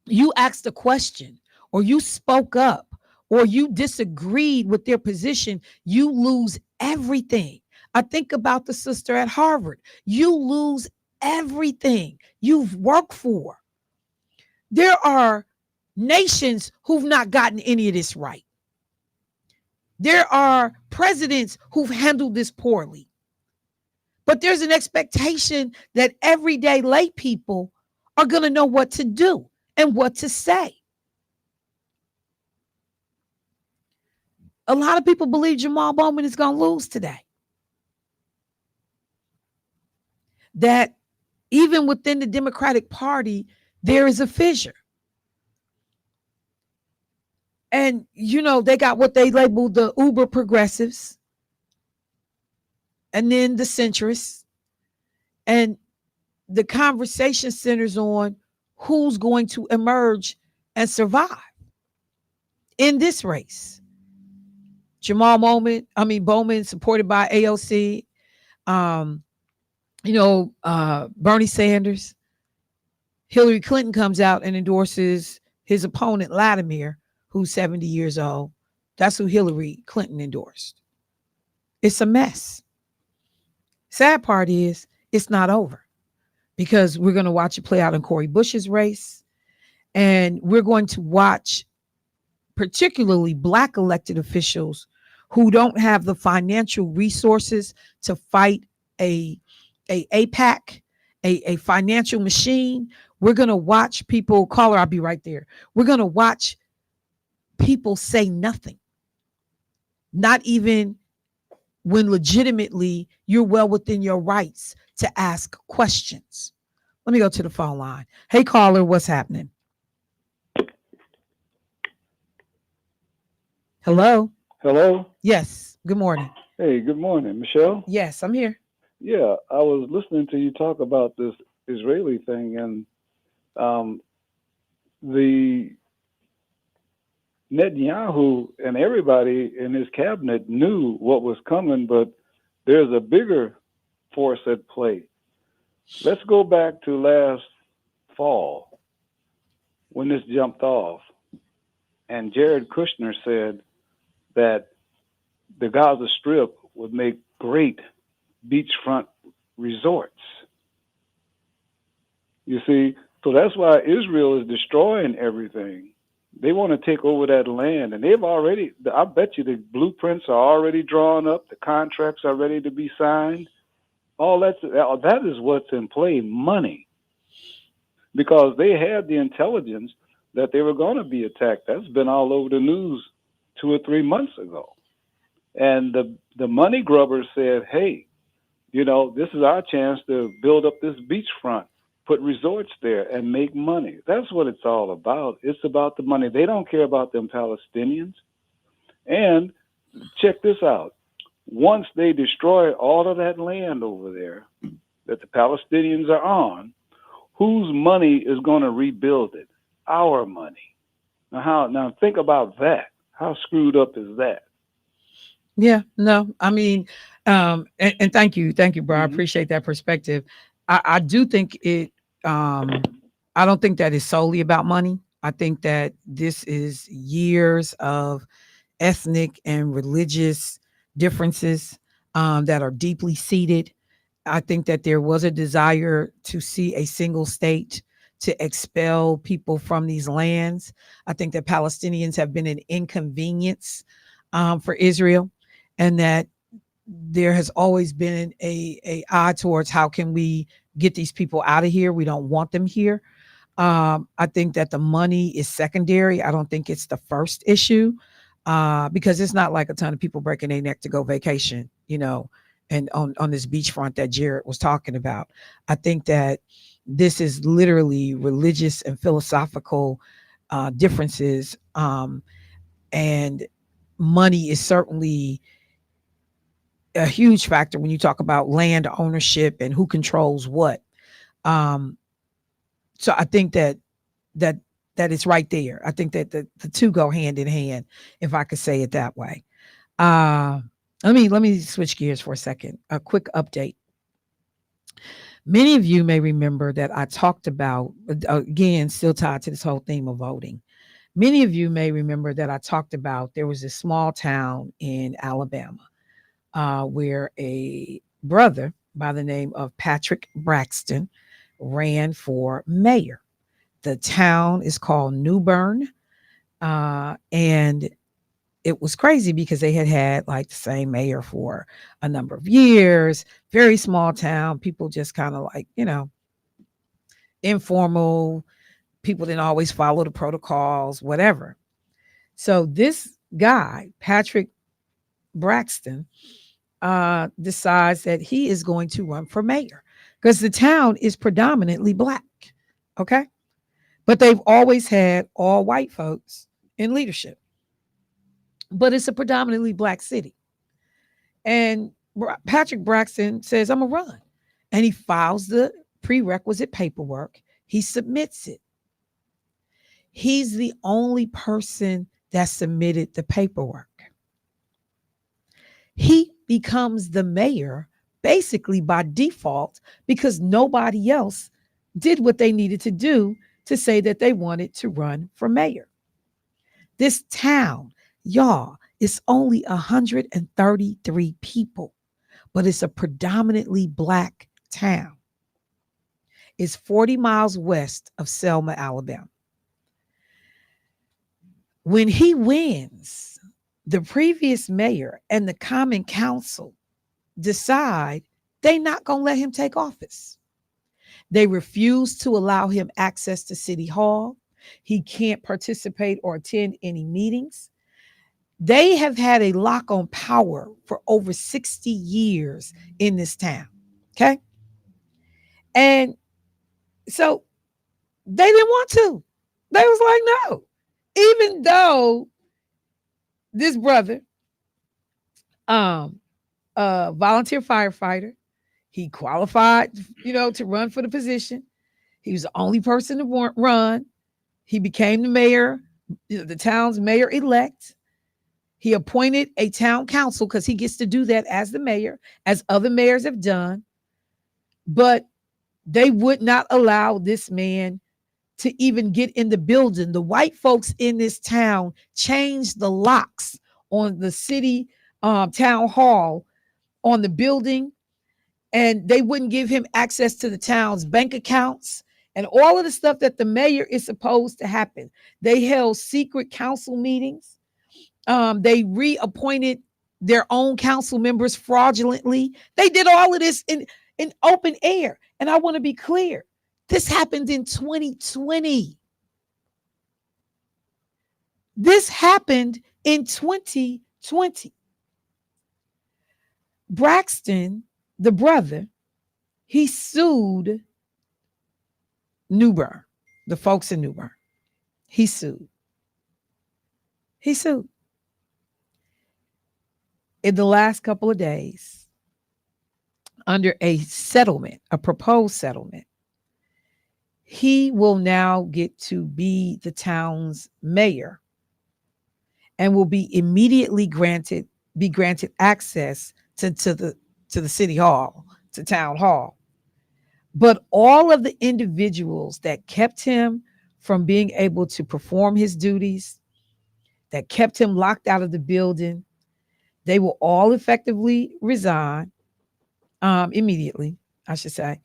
you asked a question or you spoke up or you disagreed with their position, you lose everything. I think about the sister at Harvard. You lose everything you've worked for. There are nations who've not gotten any of this right. There are presidents who've handled this poorly. But there's an expectation that everyday lay people are going to know what to do and what to say. A lot of people believe Jamal Bowman is going to lose today. That even within the Democratic Party, there is a fissure. And, they got what they labeled the uber progressives and then the centrists. And the conversation centers on who's going to emerge and survive in this race. Jamal Bowman, supported by AOC, Bernie Sanders. Hillary Clinton comes out and endorses his opponent, Vladimir, who's 70 years old. That's who Hillary Clinton endorsed. It's a mess. Sad part is it's not over, because we're going to watch it play out in Cori Bush's race. And we're going to watch particularly Black elected officials who don't have the financial resources to fight a APAC, a financial machine. We're going to watch people, caller, I'll be right there. We're going to watch people say nothing, not even when legitimately you're well within your rights to ask questions. Let me go to the phone line. Hey, caller, what's happening? Hello? Hello? Yes, good morning. Hey, good morning. Michelle? Yes, I'm here. Yeah, I was listening to you talk about this Israeli thing, and the Netanyahu and everybody in his cabinet knew what was coming, but there's a bigger force at play. Let's go back to last fall when this jumped off, and Jared Kushner said that the Gaza Strip would make great beachfront resorts. You see, so that's why Israel is destroying everything. They want to take over that land, and they've already, I bet you the blueprints are already drawn up, the contracts are ready to be signed. All that is what's in play, money. Because they had the intelligence that they were going to be attacked. That's been all over the news 2 or 3 months ago. And the money grubbers said, hey, this is our chance to build up this beachfront, put resorts there and make money. That's what it's all about. It's about the money. They don't care about them Palestinians. And check this out. Once they destroy all of that land over there that the Palestinians are on, whose money is going to rebuild it? Our money. Now think about that. How screwed up is that? Yeah, no, I mean, and thank you, bro. Mm-hmm. I appreciate that perspective. I do think it, I don't think that is solely about money. I think that this is years of ethnic and religious differences that are deeply seated. I think that there was a desire to see a single state, to expel people from these lands. I think that Palestinians have been an inconvenience for Israel, and that there has always been a eye towards how can we get these people out of here. We don't want them here. I think that the money is secondary. I don't think it's the first issue, because it's not like a ton of people breaking their neck to go vacation, and on this beachfront that Jared was talking about. I think that this is literally religious and philosophical differences, and money is certainly a huge factor when you talk about land ownership and who controls what. So I think that it's right there. I think that the two go hand in hand, if I could say it that way. Let me switch gears for a second. A quick update. Many of you may remember that I talked about, again, still tied to this whole theme of voting. Many of you may remember that I talked about there was this small town in Alabama where a brother by the name of Patrick Braxton ran for mayor. The town is called New Bern, and it was crazy because they had like the same mayor for a number of years. Very small town. People just kind of like, informal. People didn't always follow the protocols, whatever. So this guy, Patrick Braxton, decides that he is going to run for mayor because the town is predominantly Black. Okay. But they've always had all white folks in leadership. But it's a predominantly Black city. And Patrick Braxton says, I'm going to run. And he files the prerequisite paperwork. He submits it. He's the only person that submitted the paperwork. He becomes the mayor basically by default because nobody else did what they needed to do to say that they wanted to run for mayor. This town, y'all, is only 133 people, but it's a predominantly Black town. It's 40 miles west of Selma, Alabama. When he wins, the previous mayor and the common council decide they're not going to let him take office. They refuse to allow him access to City Hall. He can't participate or attend any meetings. They have had a lock on power for over 60 years in this town. Okay. And so they didn't want to. They was like, no. Even though this brother, volunteer firefighter, he qualified, to run for the position. He was the only person to run. He became the mayor, the town's mayor-elect. He appointed a town council because he gets to do that as the mayor, as other mayors have done. But they would not allow this man to even get in the building. The white folks in this town changed the locks on the city town hall on the building, and they wouldn't give him access to the town's bank accounts and all of the stuff that the mayor is supposed to happen. They held secret council meetings. They reappointed their own council members fraudulently. They did all of this in open air. And I want to be clear. This happened in 2020. This happened in 2020. Braxton, the brother, he sued New Bern, the folks in New Bern. He sued. In the last couple of days, under a settlement, a proposed settlement, he will now get to be the town's mayor and will be immediately granted access to the city hall, to town hall. But all of the individuals that kept him from being able to perform his duties, that kept him locked out of the building, they will all effectively resign immediately, I should say.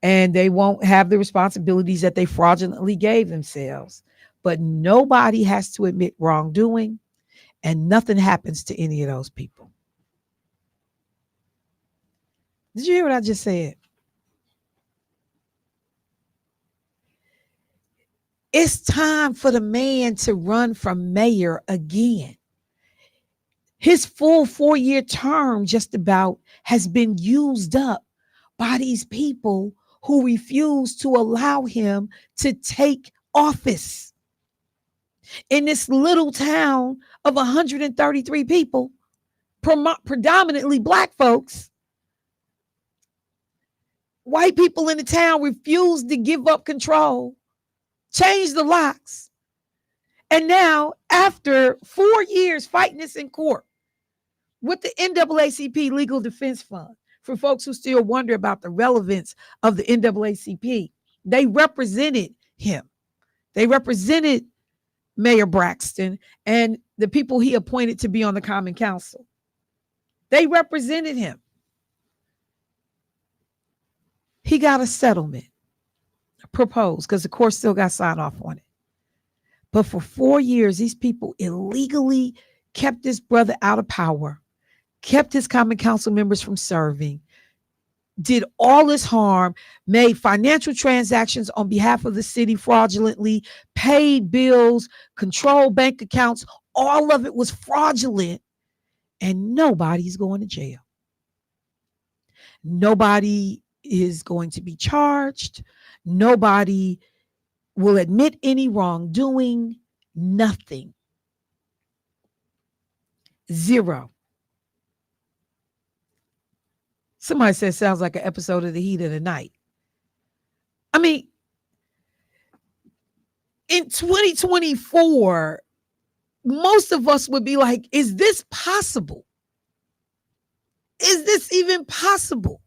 and they won't have the responsibilities that they fraudulently gave themselves. But nobody has to admit wrongdoing, and nothing happens to any of those people. Did you hear what I just said? It's time for the man to run for mayor again. His full 4-year term just about has been used up by these people who refuse to allow him to take office. In this little town of 133 people, predominantly Black folks, white people in the town refused to give up control, change the locks. And now, after 4 years fighting this in court with the NAACP Legal Defense Fund, for folks who still wonder about the relevance of the NAACP, they represented him. They represented Mayor Braxton and the people he appointed to be on the Common Council. They represented him. He got a settlement proposed because the court still got signed off on it. But for 4 years, these people illegally kept this brother out of power, kept his Common Council members from serving, did all this harm, made financial transactions on behalf of the city fraudulently, paid bills, controlled bank accounts. All of it was fraudulent, and nobody's going to jail. Nobody is going to be charged. Nobody will admit any wrongdoing. Nothing. Zero. Somebody said sounds like an episode of The Heat of the Night. I mean, in 2024, most of us would be like, is this possible? Is this even possible?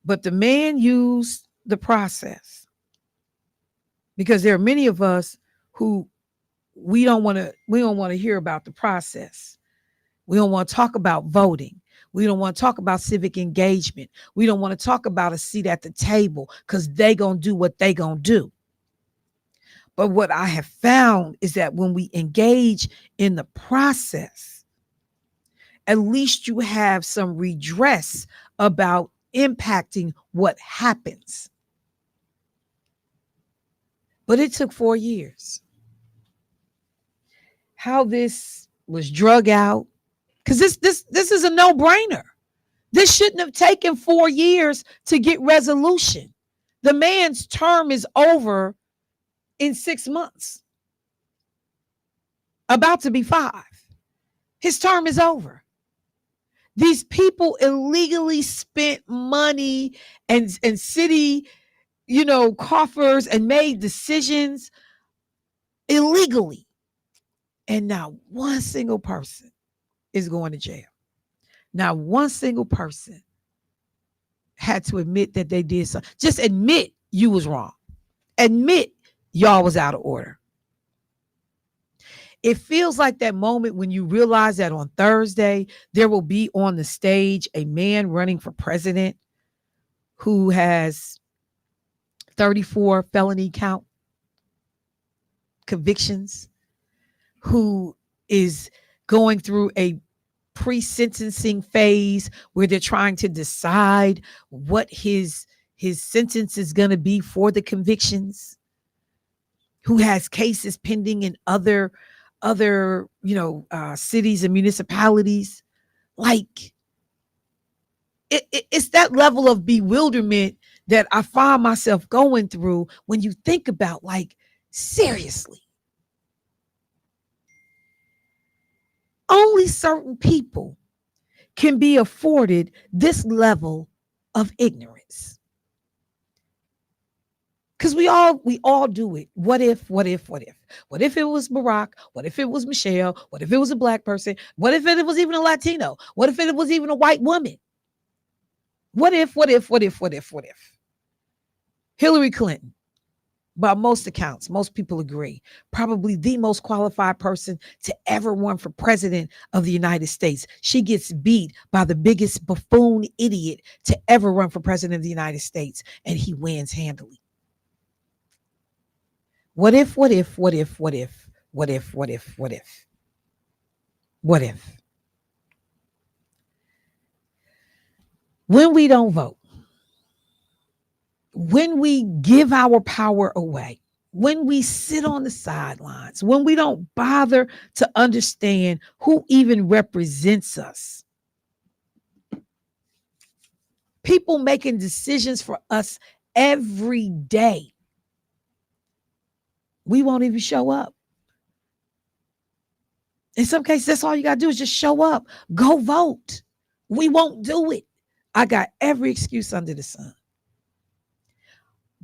But the man used the process, because there are many of us who we don't want to hear about the process. We don't want to talk about voting. We don't want to talk about civic engagement. We don't want to talk about a seat at the table because they gonna do what they gonna do. But what I have found is that when we engage in the process, at least you have some redress about impacting what happens. But it took 4 years. How this was drug out, because this is a no-brainer. This shouldn't have taken 4 years to get resolution. The man's term is over in 6 months. About to be 5. His term is over. These people illegally spent money and city, coffers and made decisions illegally. And not one single person is going to jail. Not one single person had to admit that they did something. Just admit you was wrong. Admit y'all was out of order. It feels like that moment when you realize that on Thursday, there will be on the stage a man running for president who has 34 felony count convictions, who is going through a pre-sentencing phase where they're trying to decide what his sentence is going to be for the convictions, who has cases pending in other cities and municipalities. Like it's that level of bewilderment that I find myself going through when you think about, like, seriously, only certain people can be afforded this level of ignorance. Because we all do it. What if? What if it was Barack? What if it was Michelle? What if it was a Black person? What if it was even a Latino? What if it was even a white woman? What if? Hillary Clinton by most accounts, most people agree, probably the most qualified person to ever run for president of the United States. She gets beat by the biggest buffoon idiot to ever run for president of the United States, and he wins handily. What if? What if? What if? What if? What if? What if? What if? What if? When we don't vote, when we give our power away, when we sit on the sidelines, when we don't bother to understand who even represents us, people making decisions for us every day, we won't even show up. In some cases, that's all you got to do is just show up. Go vote. We won't do it. I got every excuse under the sun.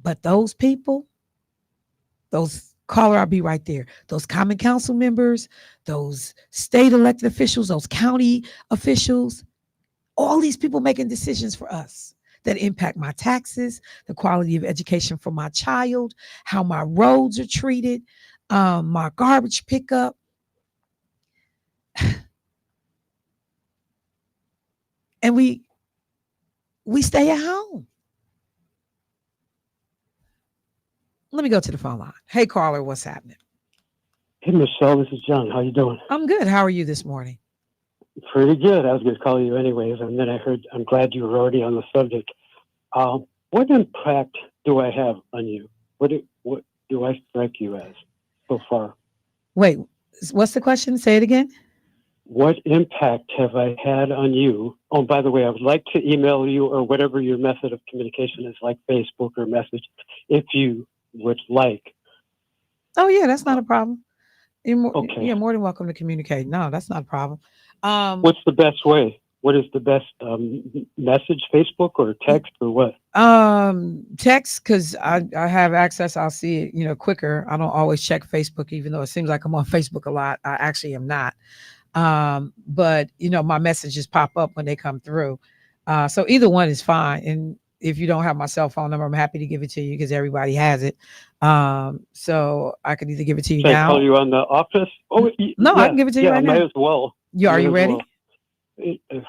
But those people, those caller, I'll be right there. Those common council members, those state elected officials, those county officials, all these people making decisions for us that impact my taxes, the quality of education for my child, how my roads are treated, my garbage pickup. And we stay at home. Let me go to the phone line. Hey, caller, what's happening? Hey, Michelle, this is John. How you doing? I'm good. How are you this morning? Pretty good. I was going to call you anyways, and then I'm glad you were already on the subject. What impact do I have on you? What do I strike you as so far? Wait, what's the question? Say it again. What impact have I had on you? Oh, by the way, I would like to email you or whatever your method of communication is, like Facebook or message, if you would like. Oh, yeah, that's not a problem. Okay. You're more than welcome to communicate. No, that's not a problem. What's the best way? What is the best message, Facebook or text or what? Text, because I have access. I'll see it, quicker. I don't always check Facebook, even though it seems like I'm on Facebook a lot. I actually am not. But my messages pop up when they come through. So either one is fine. And if you don't have my cell phone number, I'm happy to give it to you because everybody has it. So I could either give it to you Should now. I call you on the office? Oh, no, I can give it to you right now. Might as well. Are you ready?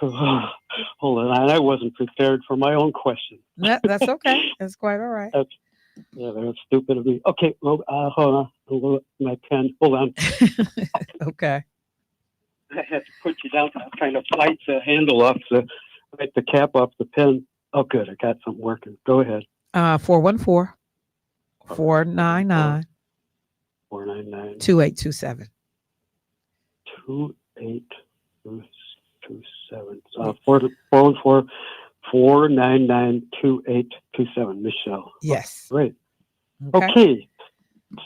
Hold on, I wasn't prepared for my own question. That's okay. That's quite all right. That was stupid of me. Okay, well, hold on. My pen. Hold on. Okay. I had to put you down. I was trying to fight the handle off the cap off the pen. Oh, good. I got something working. Go ahead. 414-499-2827. 2827. 414-499-2827. Michelle. Yes. Great. Okay.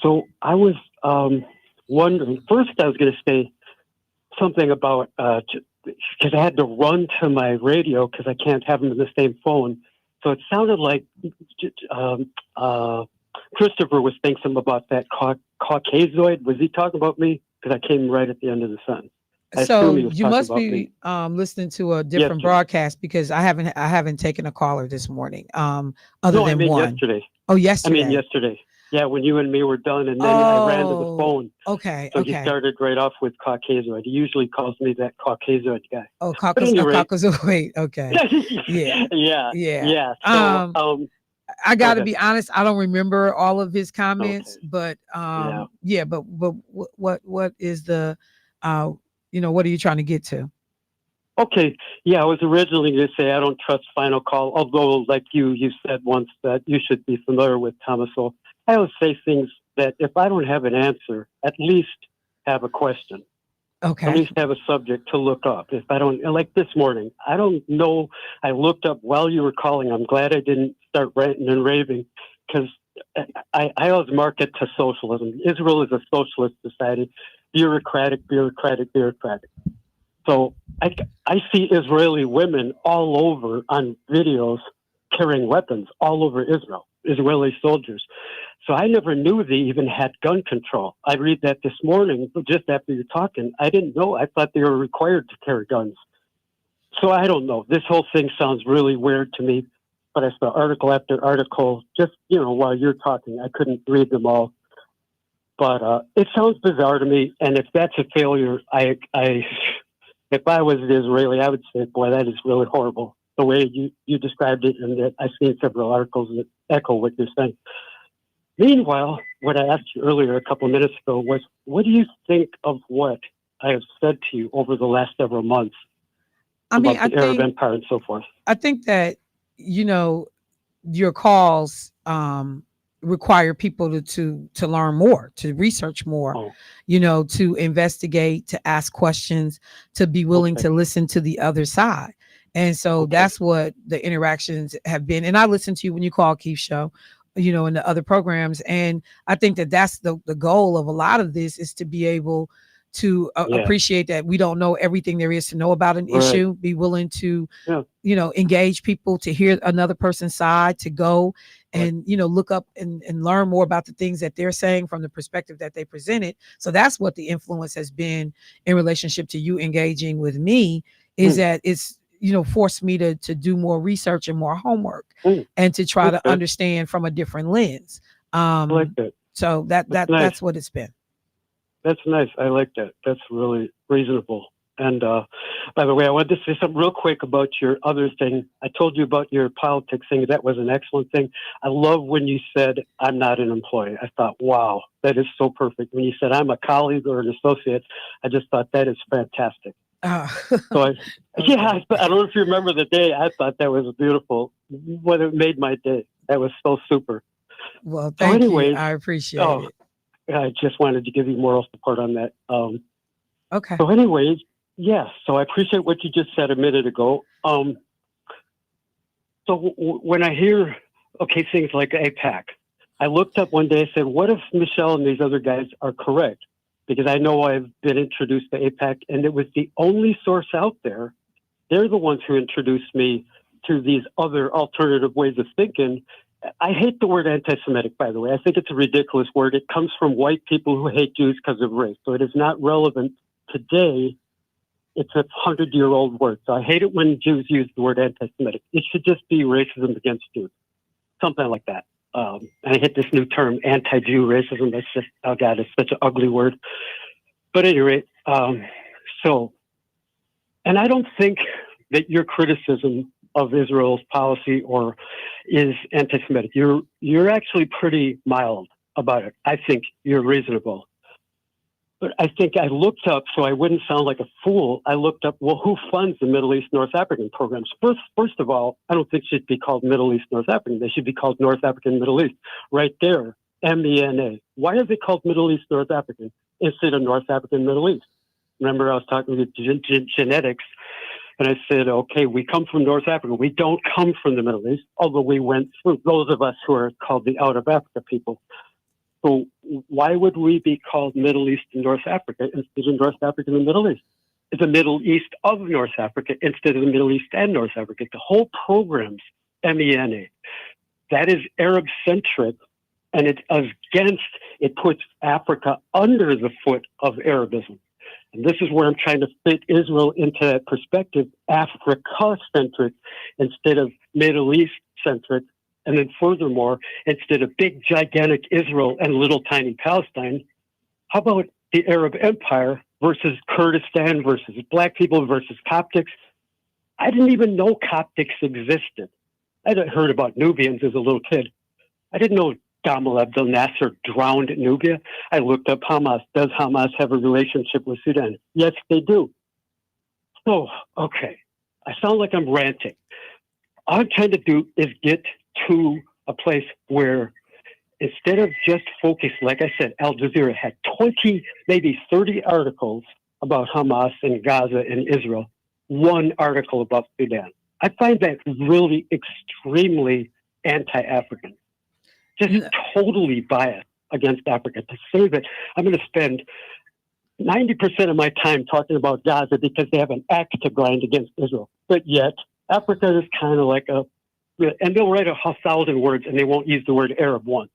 So I was wondering. First, I was going to say something about because I had to run to my radio because I can't have them in the same phone. So it sounded like Christopher was saying something about that Caucasoid. Was he talking about me? Because I came right at the end of the sentence. So you must be listening to a different broadcast because I haven't taken a caller this morning. One. Yesterday. Oh, yesterday. Yesterday. Yeah, when you and me were done, and then I ran to the phone. Okay. So he started right off with Caucasoid. He usually calls me that Caucasoid guy. Oh, Caucasoid. Okay. Yeah. So, I got to be honest. I don't remember all of his comments, but But what is the what are you trying to get to? Okay. Yeah, I was originally going to say I don't trust final call, although like you said once that you should be familiar with Thomas. So I always say things that if I don't have an answer, at least have a question. Okay. At least have a subject to look up. If I don't, like this morning, I don't know. I looked up while you were calling. I'm glad I didn't start ranting and raving because I always mark it to socialism. Israel is a socialist society. Bureaucratic. So I see Israeli women all over on videos carrying weapons all over Israel, Israeli soldiers. So I never knew they even had gun control. I read that this morning, just after you're talking. I didn't know. I thought they were required to carry guns. So I don't know. This whole thing sounds really weird to me. but I saw article after article just, while you're talking. I couldn't read them all. But it sounds bizarre to me. And if that's a failure, if I was an Israeli, I would say, boy, that is really horrible. The way you described it, and that I've seen several articles that echo what you're saying. Meanwhile, what I asked you earlier a couple of minutes ago was, what do you think of what I have said to you over the last several months about the Arab Empire and so forth? I think that, your calls require people to learn more, to research more, to investigate, to ask questions, to be willing to listen to the other side. And so that's what the interactions have been. And I listen to you when you call Keith's show, and the other programs. And I think that that's the goal of a lot of this, is to be able to appreciate that we don't know everything there is to know about an issue, be willing to, engage people, to hear another person's side, to go and, look up and learn more about the things that they're saying from the perspective that they presented. So that's what the influence has been in relationship to you engaging with me, is that it's, forced me to do more research and more homework and to try to understand from a different lens. I like that. So that's what it's been. That's nice. I like that. That's really reasonable. And by the way, I wanted to say something real quick about your other thing. I told you about your politics thing. That was an excellent thing. I love when you said, I'm not an employee. I thought, wow, that is so perfect. When you said, I'm a colleague or an associate, I just thought that is fantastic. So I don't know if you remember the day. I thought that was beautiful. What it made my day. That was so super. Well, thank you. I appreciate it. I just wanted to give you moral support on that. Okay. So anyways, so I appreciate what you just said a minute ago. So when I hear, things like AIPAC, I looked up one day, I said, what if Michelle and these other guys are correct? Because I know I've been introduced to AIPAC, and it was the only source out there. They're the ones who introduced me to these other alternative ways of thinking. I hate the word anti-Semitic, by the way. I think it's a ridiculous word. It comes from white people who hate Jews because of race. So it is not relevant today. It's a 100-year-old word. So I hate it when Jews use the word anti-Semitic. It should just be racism against Jews, something like that. And I hate this new term, anti-Jew racism. That's just, oh God, it's such an ugly word. But at any rate, and I don't think that your criticism of Israel's policy is anti-Semitic. You're actually pretty mild about it. I think you're reasonable. But I think I looked up, so I wouldn't sound like a fool, I looked up, who funds the Middle East North African programs? First of all, I don't think it should be called Middle East North African. They should be called North African Middle East. Right there, MENA. Why are they called Middle East North African instead of North African Middle East? Remember, I was talking with genetics, and I said, okay, we come from North Africa. We don't come from the Middle East, although we went through, those of us who are called the out of Africa people. So why would we be called Middle East and North Africa instead of North Africa and the Middle East? The Middle East of North Africa instead of the Middle East and North Africa. The whole program's MENA. That is Arab-centric, and it puts Africa under the foot of Arabism. And this is where I'm trying to fit Israel into that perspective, Africa-centric instead of Middle East-centric. And then furthermore, instead of big, gigantic Israel and little tiny Palestine, how about the Arab Empire versus Kurdistan versus black people versus Coptics? I didn't even know Coptics existed. I had heard about Nubians as a little kid. I didn't know Gamal Abdel Nasser drowned in Nubia. I looked up Hamas. Does Hamas have a relationship with Sudan? Yes, they do. So, okay, I sound like I'm ranting. All I'm trying to do is get to a place where instead of just focus, like I said, Al Jazeera had 20, maybe 30 articles about Hamas and Gaza and Israel, one article about Sudan. I find that really extremely anti-African, just totally biased against Africa. To say that I'm going to spend 90% of my time talking about Gaza because they have an axe to grind against Israel. But yet, Africa is kind of like and they'll write 1,000 words and they won't use the word Arab once.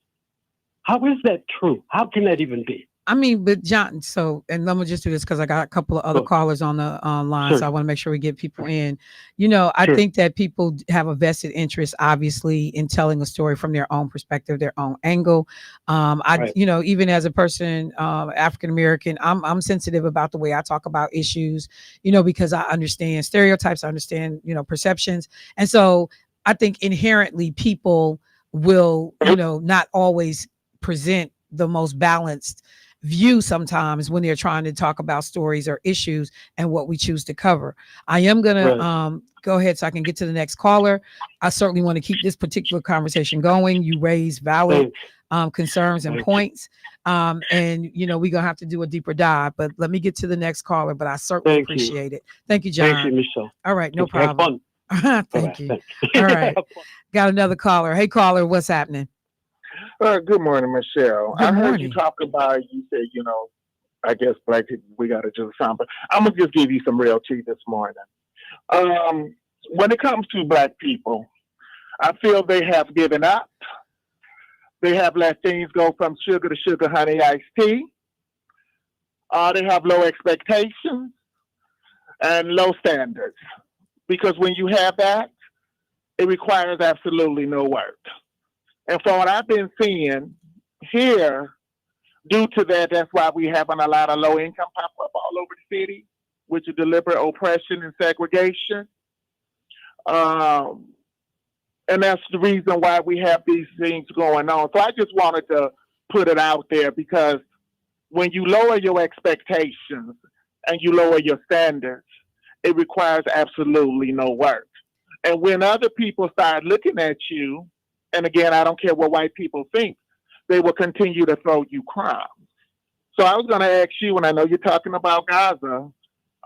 How is that true? How can that even be? I mean, but John, so, and let me just do this because I got a couple of other callers on the line. Sure. So I want to make sure we get people in. I Sure. think that people have a vested interest, obviously, in telling a story from their own perspective, their own angle. Right. Even as a person, African American, I'm sensitive about the way I talk about issues, because I understand stereotypes, I understand, perceptions. And so I think inherently people will, not always present the most balanced view sometimes when they're trying to talk about stories or issues and what we choose to cover. I am gonna Right. go ahead so I can get to the next caller. I certainly want to keep this particular conversation going. You raise valid Thanks. concerns and Thank you. points. And we're gonna have to do a deeper dive, but let me get to the next caller. But I certainly Thank you. appreciate it. Thank you, John. Thank you, Michelle. All right, no Have problem. fun. Thank Bye-bye. you. Thanks. All right. Got another caller. Hey, caller, what's happening? Good morning, Michelle. Good I heard morning. you talk about, you said, I guess black people, we got to do something. But I'm going to just give you some real tea this morning. When it comes to black people, I feel they have given up. They have let things go from sugar to sugar, honey, iced tea. They have low expectations and low standards. Because when you have that, it requires absolutely no work. And for what I've been seeing here, due to that, that's why we having a lot of low income pop up all over the city, which is deliberate oppression and segregation. And that's the reason why we have these things going on. So I just wanted to put it out there because when you lower your expectations and you lower your standards, it requires absolutely no work. And when other people start looking at you, and again, I don't care what white people think, they will continue to throw you crumbs. So I was going to ask you, and I know you're talking about Gaza,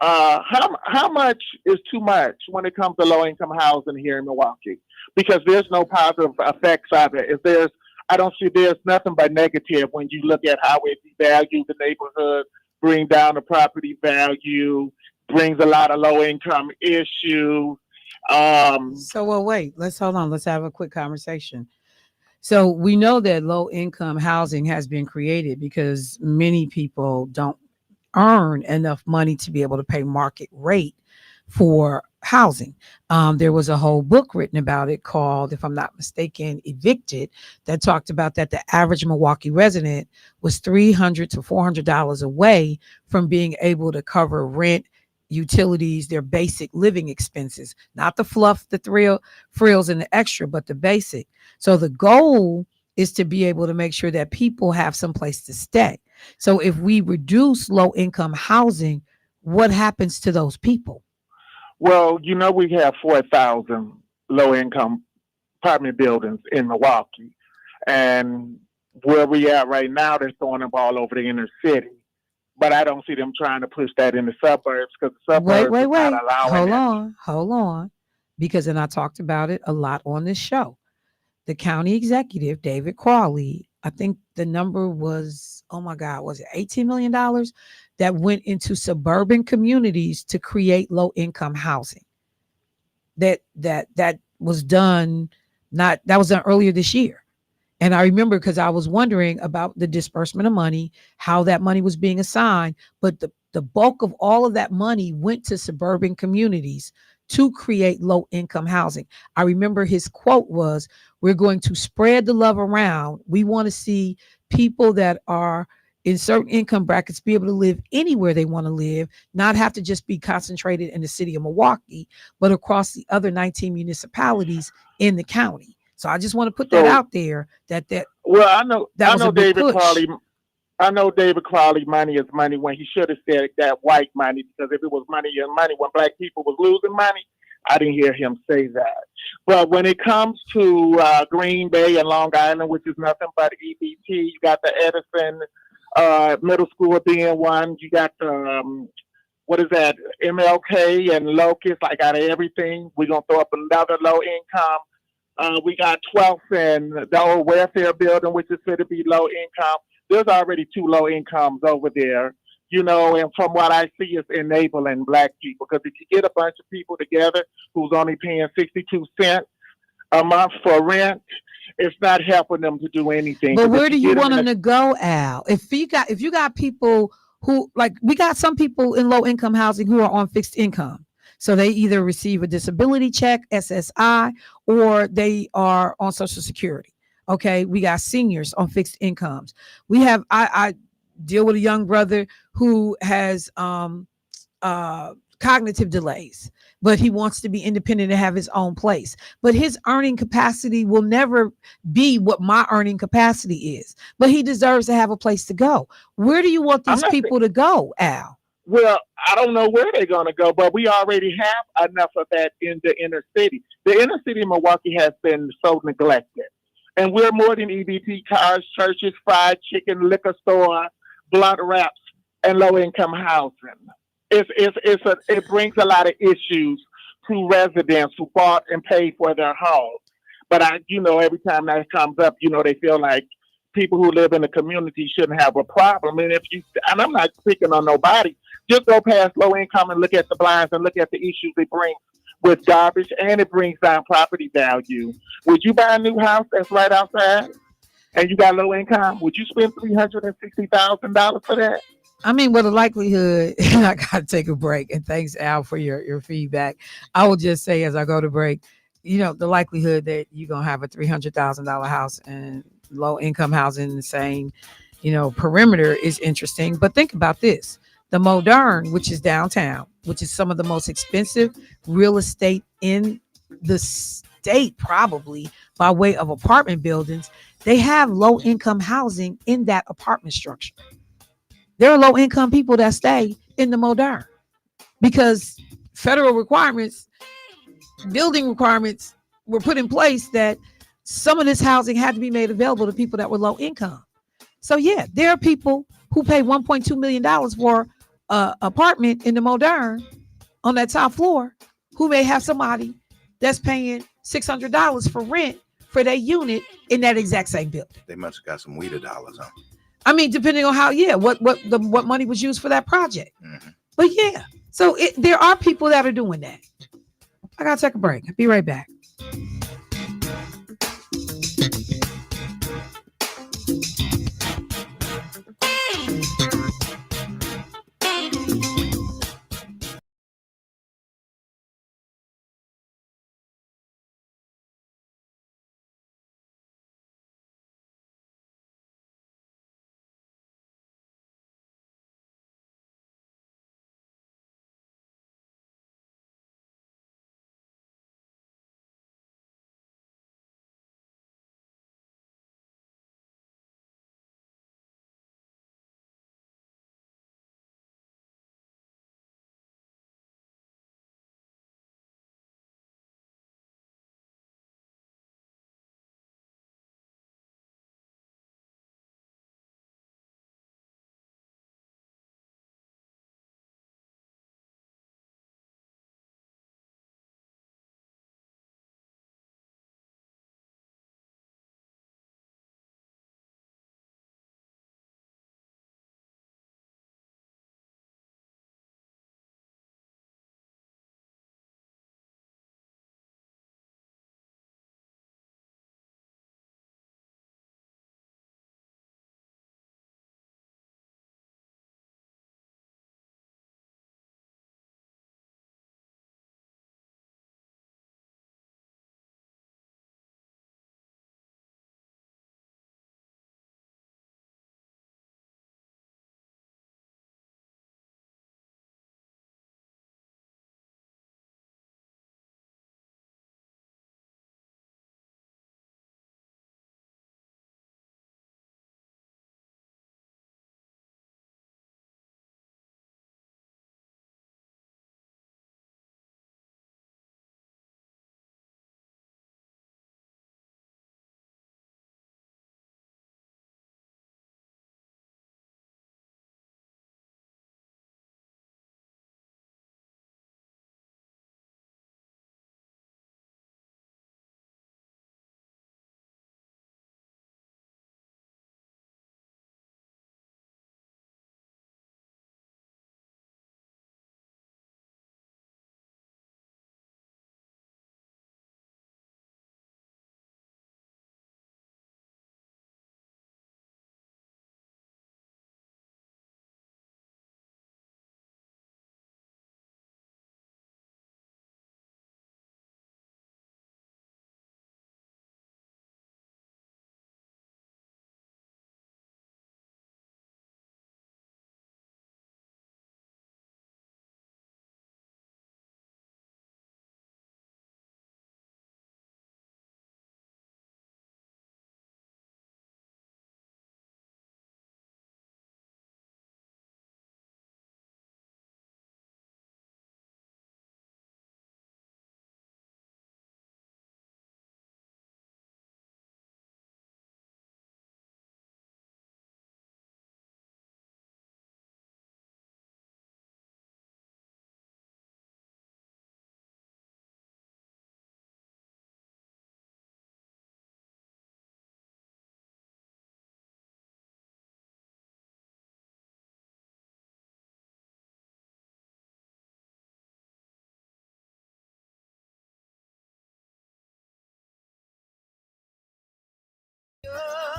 how much is too much when it comes to low-income housing here in Milwaukee? Because there's no positive effects of it. I don't see there's nothing but negative when you look at how it devalues the neighborhood, bring down the property value, brings a lot of low-income issues. Wait, let's hold on. Let's have a quick conversation. So we know that low income housing has been created because many people don't earn enough money to be able to pay market rate for housing. There was a whole book written about it called, if I'm not mistaken, Evicted, that talked about that the average Milwaukee resident was $300 to $400 away from being able to cover rent, utilities, their basic living expenses, not the fluff, the frills, and the extra, but the basic. So the goal is to be able to make sure that people have some place to stay. So if we reduce low income housing, what happens to those people? Well, we have 4,000 low income apartment buildings in Milwaukee. And where we at right now, they're throwing them all over the inner city. But I don't see them trying to push that in the suburbs because the suburbs are not allowing Hold on. Because, and I talked about it a lot on this show. The county executive, David Crawley, I think the number was, oh my God, was it $18 million that went into suburban communities to create low income housing? That was done earlier this year. And I remember because I was wondering about the disbursement of money, how that money was being assigned. But the bulk of all of that money went to suburban communities to create low income housing. I remember his quote was, "We're going to spread the love around. We want to see people that are in certain income brackets be able to live anywhere they want to live, not have to just be concentrated in the city of Milwaukee, but across the other 19 municipalities in the county." So I just want to put that out there. Well, I know David push. Crawley. I know David Crawley. Money is money when he should have said that white money, because if it was money and money when black people was losing money, I didn't hear him say that. But when it comes to Green Bay and Long Island, which is nothing but EBT, you got the Edison Middle School being one. You got the what is that? MLK and Locust. Like out of everything, we're gonna throw up another low income. We got 12th and the old welfare building, which is going to be low income. There's already 2 low incomes over there, and from what I see, it's enabling black people. Because if you get a bunch of people together who's only paying 62 cents a month for rent, it's not helping them to do anything. But 'Cause if where do you get 'em want in them to go, Al? If you got people who, like, we got some people in low income housing who are on fixed income. So they either receive a disability check, SSI, or they are on Social Security. Okay. We got seniors on fixed incomes. We have, I deal with a young brother who has cognitive delays, but he wants to be independent and have his own place. But his earning capacity will never be what my earning capacity is. But he deserves to have a place to go. Where do you want these people to go, Al? Well, I don't know where they're going to go, but we already have enough of that in the inner city. The inner city of Milwaukee has been so neglected. And we're more than EBT cars, churches, fried chicken, liquor store, blunt wraps, and low-income housing. It brings a lot of issues to residents who bought and paid for their homes. But every time that comes up, they feel like people who live in the community shouldn't have a problem. And I'm not picking on nobody, just go past low income and look at the blinds and look at the issues it brings with garbage, and it brings down property value. Would you buy a new house that's right outside and you got low income? Would you spend $360,000 for that? I mean, with the likelihood, I got to take a break. And thanks, Al, for your feedback. I will just say as I go to break, the likelihood that you're going to have a $300,000 house and low income housing in the same, perimeter is interesting. But think about this. The Modern, which is downtown, which is some of the most expensive real estate in the state, probably by way of apartment buildings, they have low income housing in that apartment structure. There are low income people that stay in the Modern because federal requirements, building requirements were put in place that some of this housing had to be made available to people that were low income. So yeah, there are people who pay $1.2 million for an apartment in the Modern on that top floor who may have somebody that's paying $600 for rent for their unit in that exact same building. They must have got some weeder dollars, huh? I mean, depending on how, what money was used for that project. Mm-hmm. But yeah, so there are people that are doing that. I gotta take a break. I'll be right back.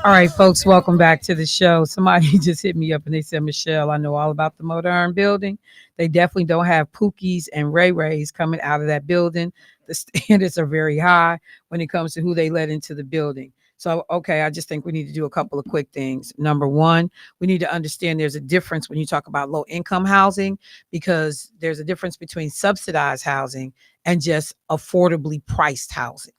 All right, folks, welcome back to the show. Somebody just hit me up and they said, Michelle, I know all about the Modern building. They definitely don't have Pookies and Ray Rays coming out of that building. The standards are very high when it comes to who they let into the building. So, okay, I just think we need to do a couple of quick things. Number one, we need to understand there's a difference when you talk about low income housing, because there's a difference between subsidized housing and just affordably priced housing,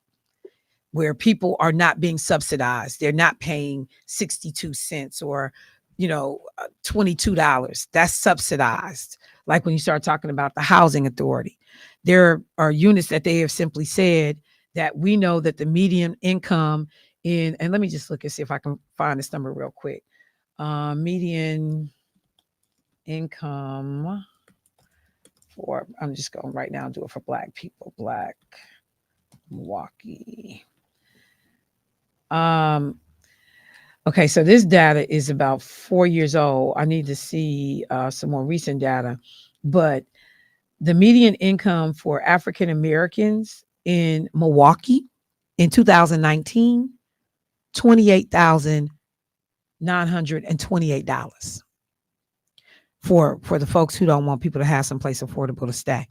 where people are not being subsidized. They're not paying 62 cents or, $22. That's subsidized. Like when you start talking about the housing authority, there are units that they have simply said that we know that the median income and let me just look and see if I can find this number real quick. Median income I'm just going right now and do it for Black people, Black Milwaukee. Okay, so this data is about 4 years old. I need to see some more recent data, but the median income for African Americans in Milwaukee in 2019, $28,928 for the folks who don't want people to have someplace affordable to stay.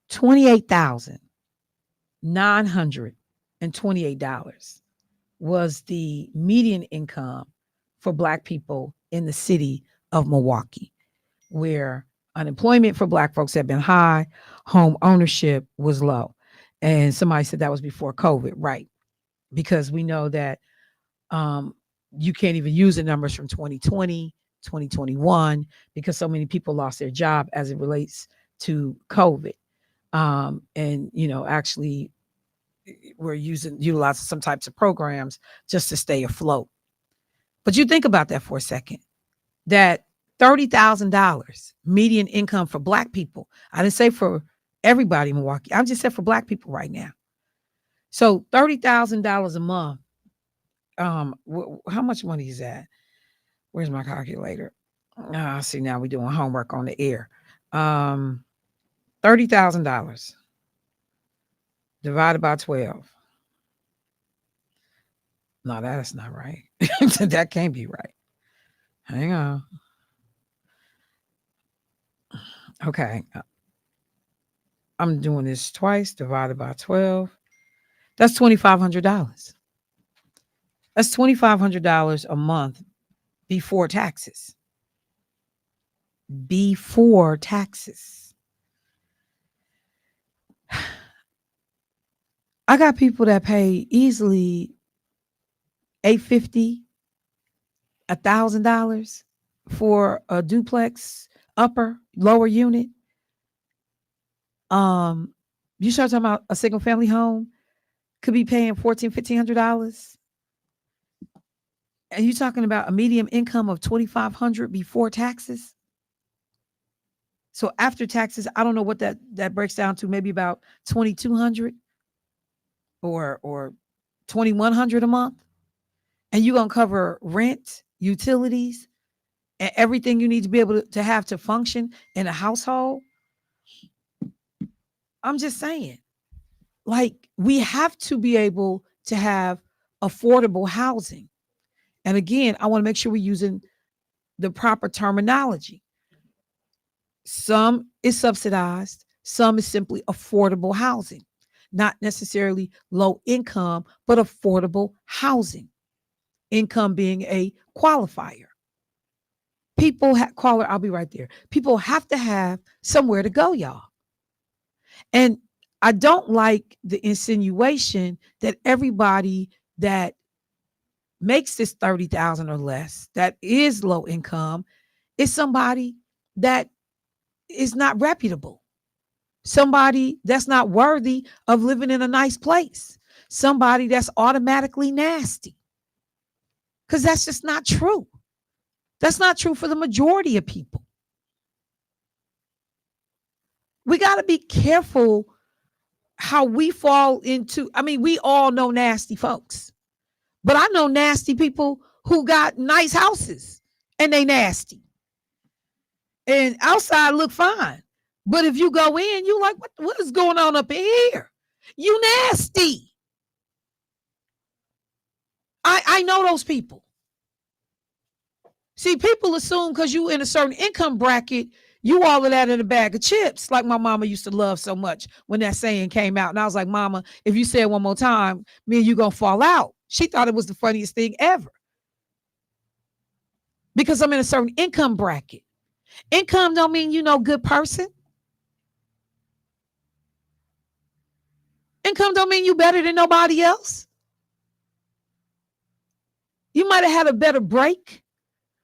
$28,928 was the median income for Black people in the city of Milwaukee, where unemployment for Black folks had been high, home ownership was low. And somebody said that was before COVID, right? Because we know that you can't even use the numbers from 2020, 2021, because so many people lost their job as it relates to COVID. Actually we're utilizing some types of programs just to stay afloat. But you think about that for a second, that $30,000 median income for Black people. I didn't say for everybody in Milwaukee. I just said for Black people right now. So $30,000 a month. How much money is that? Where's my calculator? See, now we're doing homework on the air. $30,000 divided by 12. No, that's not right. That can't be right. Hang on. Okay. I'm doing this twice, divided by 12. That's $2,500. That's $2,500 a month before taxes. Before taxes. I got people that pay easily $850, $1,000 for a duplex lower unit. You start talking about a single family home could be paying $1,400, $1,500. And you're talking about a median income of $2,500 before taxes. So after taxes, I don't know what that breaks down to, maybe about $2,200 or $2,100 a month. And you're going to cover rent, utilities, and everything you need to be able to have to function in a household. I'm just saying, like, we have to be able to have affordable housing. And again, I want to make sure we're using the proper terminology. Some is subsidized, some is simply affordable housing, not necessarily low income, but affordable housing. Income being a qualifier. Caller, I'll be right there. People have to have somewhere to go, y'all. And I don't like the insinuation that everybody that makes this 30,000 or less, that is low income, is somebody that is not reputable. Somebody that's not worthy of living in a nice place. Somebody that's automatically nasty. Because that's just not true. That's not true for the majority of people. We got to be careful how we fall into, we all know nasty folks, but I know nasty people who got nice houses and they nasty. And outside look fine. But if you go in, you like, what is going on up in here? You nasty. I know those people. See, people assume because you in a certain income bracket, you all of that in a bag of chips, like my mama used to love so much when that saying came out. And I was like, Mama, if you say it one more time, me and you gonna fall out. She thought it was the funniest thing ever. Because I'm in a certain income bracket. Income don't mean you no good person. Income don't mean you better than nobody else. You might have had a better break,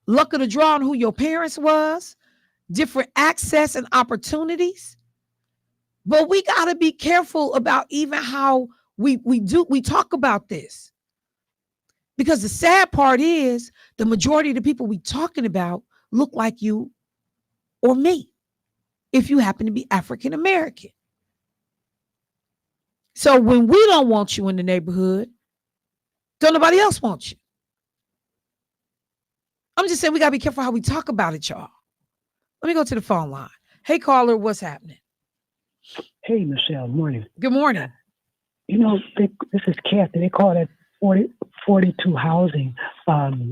luck of the draw on who your parents was, different access and opportunities. But we got to be careful about even how we talk about this. Because the sad part is the majority of the people we talking about look like you or me, if you happen to be African American. So when we don't want you in the neighborhood, don't nobody else want you. I'm just saying we got to be careful how we talk about it, y'all. Let me go to the phone line. Hey, caller, what's happening? Hey, Michelle, morning. Good morning. You know, this is Kathy. They call it 42 housing.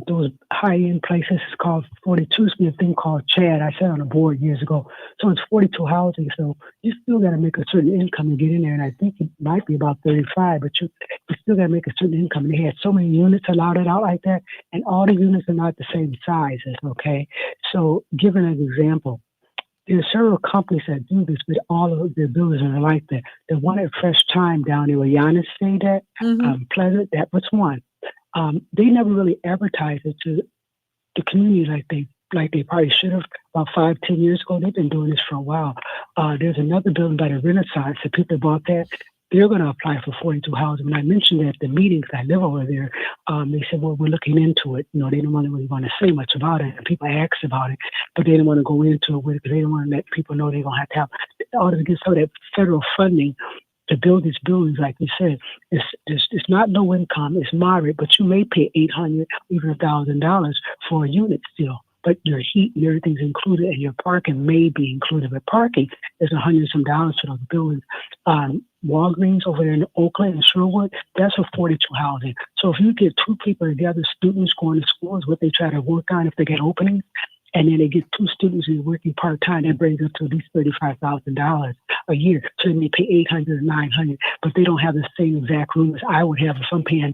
Those high-end places is called 42. It's a thing called Chad. I sat on a board years ago. So it's 42 housing. So you still got to make a certain income to get in there. And I think it might be about 35, but you still got to make a certain income. And they had so many units allowed it out like that. And all the units are not the same sizes, okay? So giving an example, there are several companies that do this, but all of their buildings are like that. The one at Fresh Time down there where Giannis stayed at, Pleasant, that was one. They never really advertised it to the community like they probably should have about 5-10 years ago. They've been doing this for a while. There's another building by the Renaissance. The people bought that. They're going to apply for 42 housing. When I mentioned that at the meetings, I live over there, they said, well, we're looking into it. You know, they didn't really want to say much about it. And people asked about it, but they didn't want to go into it with it because they didn't want to let people know they're going to have all to get some of that federal funding to build these buildings. Like you said, it's not low income, it's moderate, but you may pay $800, even $1,000 for a unit still. But your heat and everything's included, and your parking may be included. But parking is $100 some for those buildings. Walgreens over there in Oakland and Sherwood, that's for 42 housing. So if you get two people together, students going to school is what they try to work on if they get openings, and then they get two students who are working part-time, that brings up to at least $35,000 a year. So they may pay $800 or $900, but they don't have the same exact room as I would have if I'm paying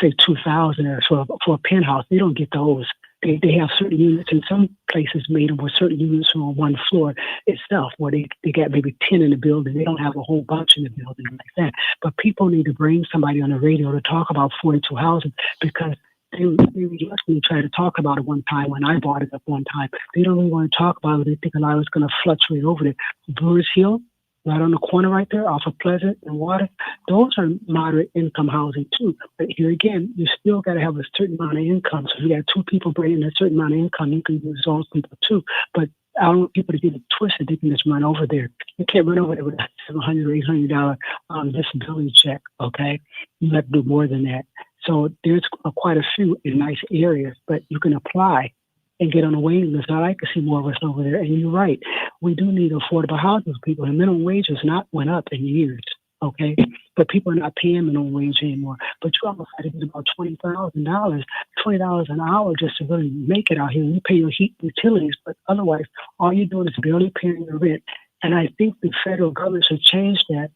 say $2,000 or so for a penthouse. They don't get those. They have certain units in some places made them with certain units on one floor itself, where they got maybe 10 in the building. They don't have a whole bunch in the building like that. But people need to bring somebody on the radio to talk about 42 housing, because they reluctantly tried to talk about it one time when I brought it up one time. They don't really want to talk about it. They think a lot is going to fluctuate over there. Brewers Hill, right on the corner right there off of Pleasant and Water, those are moderate income housing too. But here again, you still got to have a certain amount of income. So if you got two people bringing a certain amount of income, you can use those people too. But I don't want people to get it twisted. They can just run over there. You can't run over there with a $700 or $800 disability check, okay? You have to do more than that. So there's quite a few in nice areas, but you can apply and get on a waiting list. I like to see more of us over there. And you're right, we do need affordable housing for people. The minimum wage has not went up in years, okay? But people are not paying minimum wage anymore. But you almost had to get about $20,000, $20 an hour just to really make it out here. You pay your heat and utilities, but otherwise, all you're doing is barely paying your rent. And I think the federal government should change that,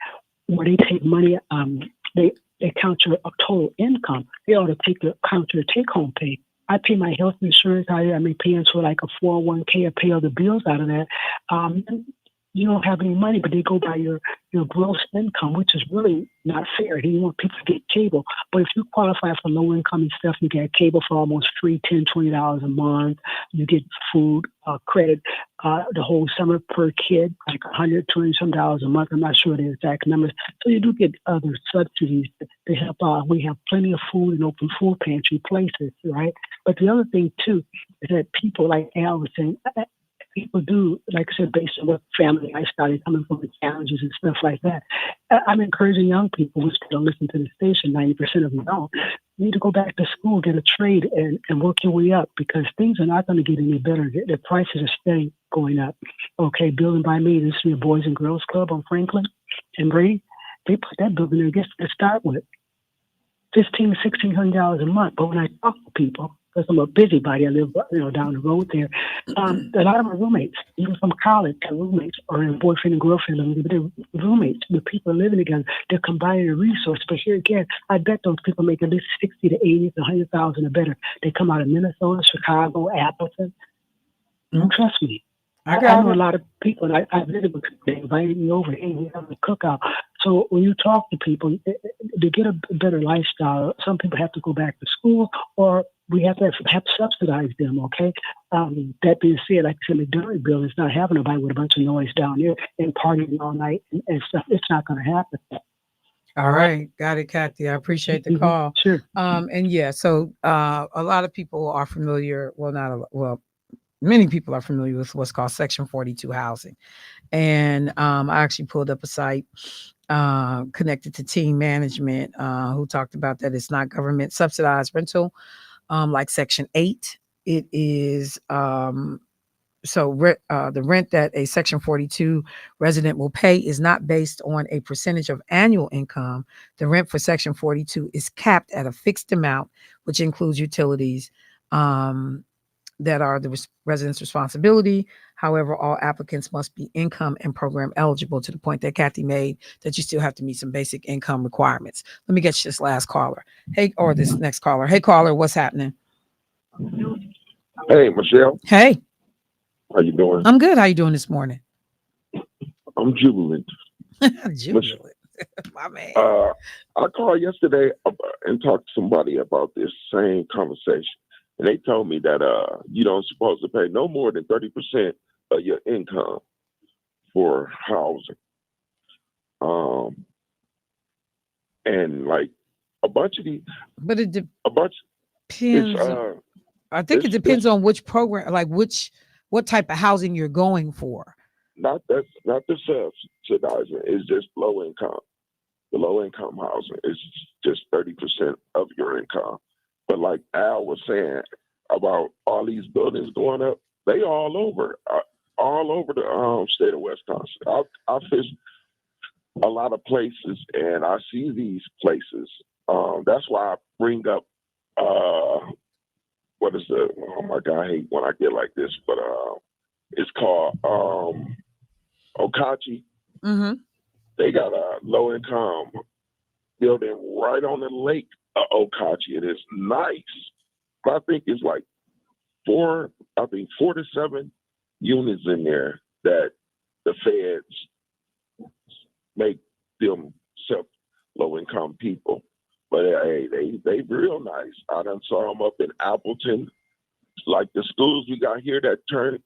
where they take money, they count your total income. They ought to count your take-home pay. I pay my health insurance out of there. I may pay into like a 401k or pay other bills out of that. You don't have any money, but they go by your gross income, which is really not fair. You want people to get cable. But if you qualify for low income and stuff, you get cable for almost free, $10, $20 a month. You get food credit the whole summer per kid, like $120 some a month. I'm not sure the exact numbers. So you do get other subsidies to help out. We have plenty of food and open food pantry places, right? But the other thing too is that people, like Al was saying, people do, like I said, based on what family lifestyle is coming from, the challenges and stuff like that. I'm encouraging young people who still listen to the station, 90% of them don't, you need to go back to school, get a trade, and work your way up, because things are not going to get any better. The prices are steady going up. Okay, Building by Me, this is your Boys and Girls Club on Franklin and Brady. They put that building there to start with. $1,600 a month. But when I talk to people, because I'm a busybody, I live down the road there. A lot of my roommates, even from college, their roommates or a boyfriend and girlfriend, they're roommates. The people are living together. They're combining the resource. But here again, I bet those people make at least 60 to 80 to 100,000 or better. They come out of Minnesota, Chicago, Appleton. Don't trust me. I know a lot of people, and I visited with people. They invited me over. Hey, we have a cookout. So when you talk to people, to get a better lifestyle, some people have to go back to school, or we have to subsidize them, okay? That being said, like I said, the Missouri bill is not having nobody with a bunch of noise down there and partying all night and stuff. It's not going to happen. All right. Got it, Kathy. I appreciate the call. Sure. And yeah, so a lot of people are familiar, many people are familiar with what's called Section 42 housing. And I actually pulled up a site connected to Team Management who talked about that it's not government subsidized rental like Section 8. It is the rent that a Section 42 resident will pay is not based on a percentage of annual income. The rent for Section 42 is capped at a fixed amount, which includes utilities that are the resident's responsibility. However, all applicants must be income and program eligible, to the point that Kathy made, that you still have to meet some basic income requirements. Let me get you this last caller. This next caller. Hey, caller, what's happening? Hey, Michelle. Hey. How you doing? I'm good. How you doing this morning? I'm jubilant. Jubilant. My man. I called yesterday and talked to somebody about this same conversation. And they told me that you don't supposed to pay no more than 30% of your income for housing. And like a bunch of these, but it depends. I think it depends on which program, like what type of housing you're going for. Not the subsidizing. It's just low income. The low income housing is just 30% of your income. But like Al was saying about all these buildings going up, they all over the state of Wisconsin. I fished a lot of places and I see these places. That's why I bring up what is the? Oh my God, I hate when I get like this, but it's called Okachi. Mm-hmm. They got a low income building right on the lake of Okachi. It is nice. I think it's like 4 to 7 units in there that the feds make them low income people. But hey, they real nice. I done saw them up in Appleton, like the schools we got here that turn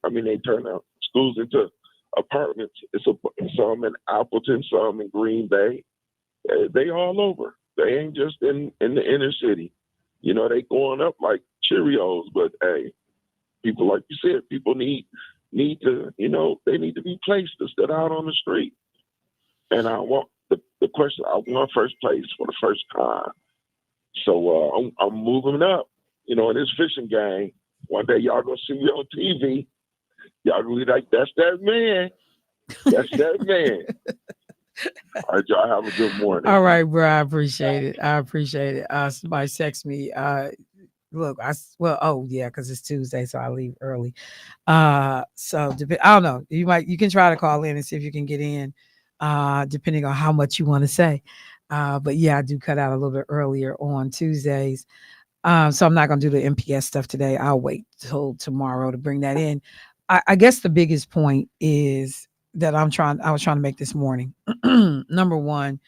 schools into apartments. It's some in Appleton, some in Green Bay. They all over. They ain't just in the inner city. You know, they going up like Cheerios. But hey, people, like you said, people need to, they need to be placed instead of out on the street. And I want the question. I want first place for the first time. So I'm moving up. In this fishing gang. One day y'all gonna see me on TV. Y'all gonna be like, "That's that man. That's that man." All right, y'all have a good morning. All right, bro. I appreciate it. Somebody text me. Look, because it's Tuesday, so I leave early. I don't know. You can try to call in and see if you can get in, depending on how much you want to say. But yeah, I do cut out a little bit earlier on Tuesdays. So I'm not going to do the MPS stuff today. I'll wait till tomorrow to bring that in. I guess the biggest point is that I was trying to make this morning. Number one,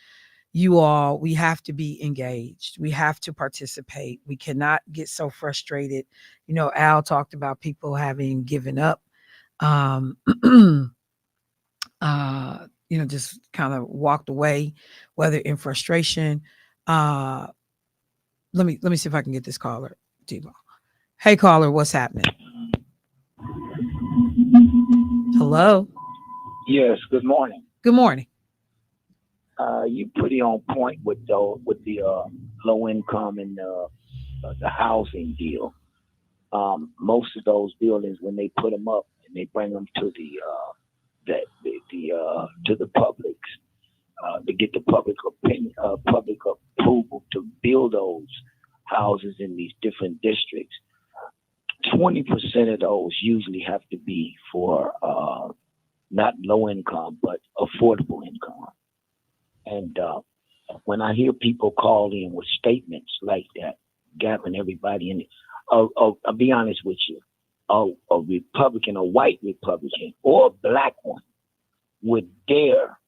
we have to be engaged. We have to participate. We cannot get so frustrated. Al talked about people having given up, just kind of walked away, whether in frustration. Let me see if I can get this caller, T-Ball. Hey, caller, what's happening? Hello. Yes. Good morning. Good morning. You pretty on point with the low income and the housing deal. Most of those buildings, when they put them up and they bring them to the publics, to get the public opinion, public approval to build those houses in these different districts. 20% of those usually have to be for not low income, but affordable income. And when I hear people call in with statements like that, gapping everybody in it, I'll be honest with you, a Republican, a white Republican, or a black one would dare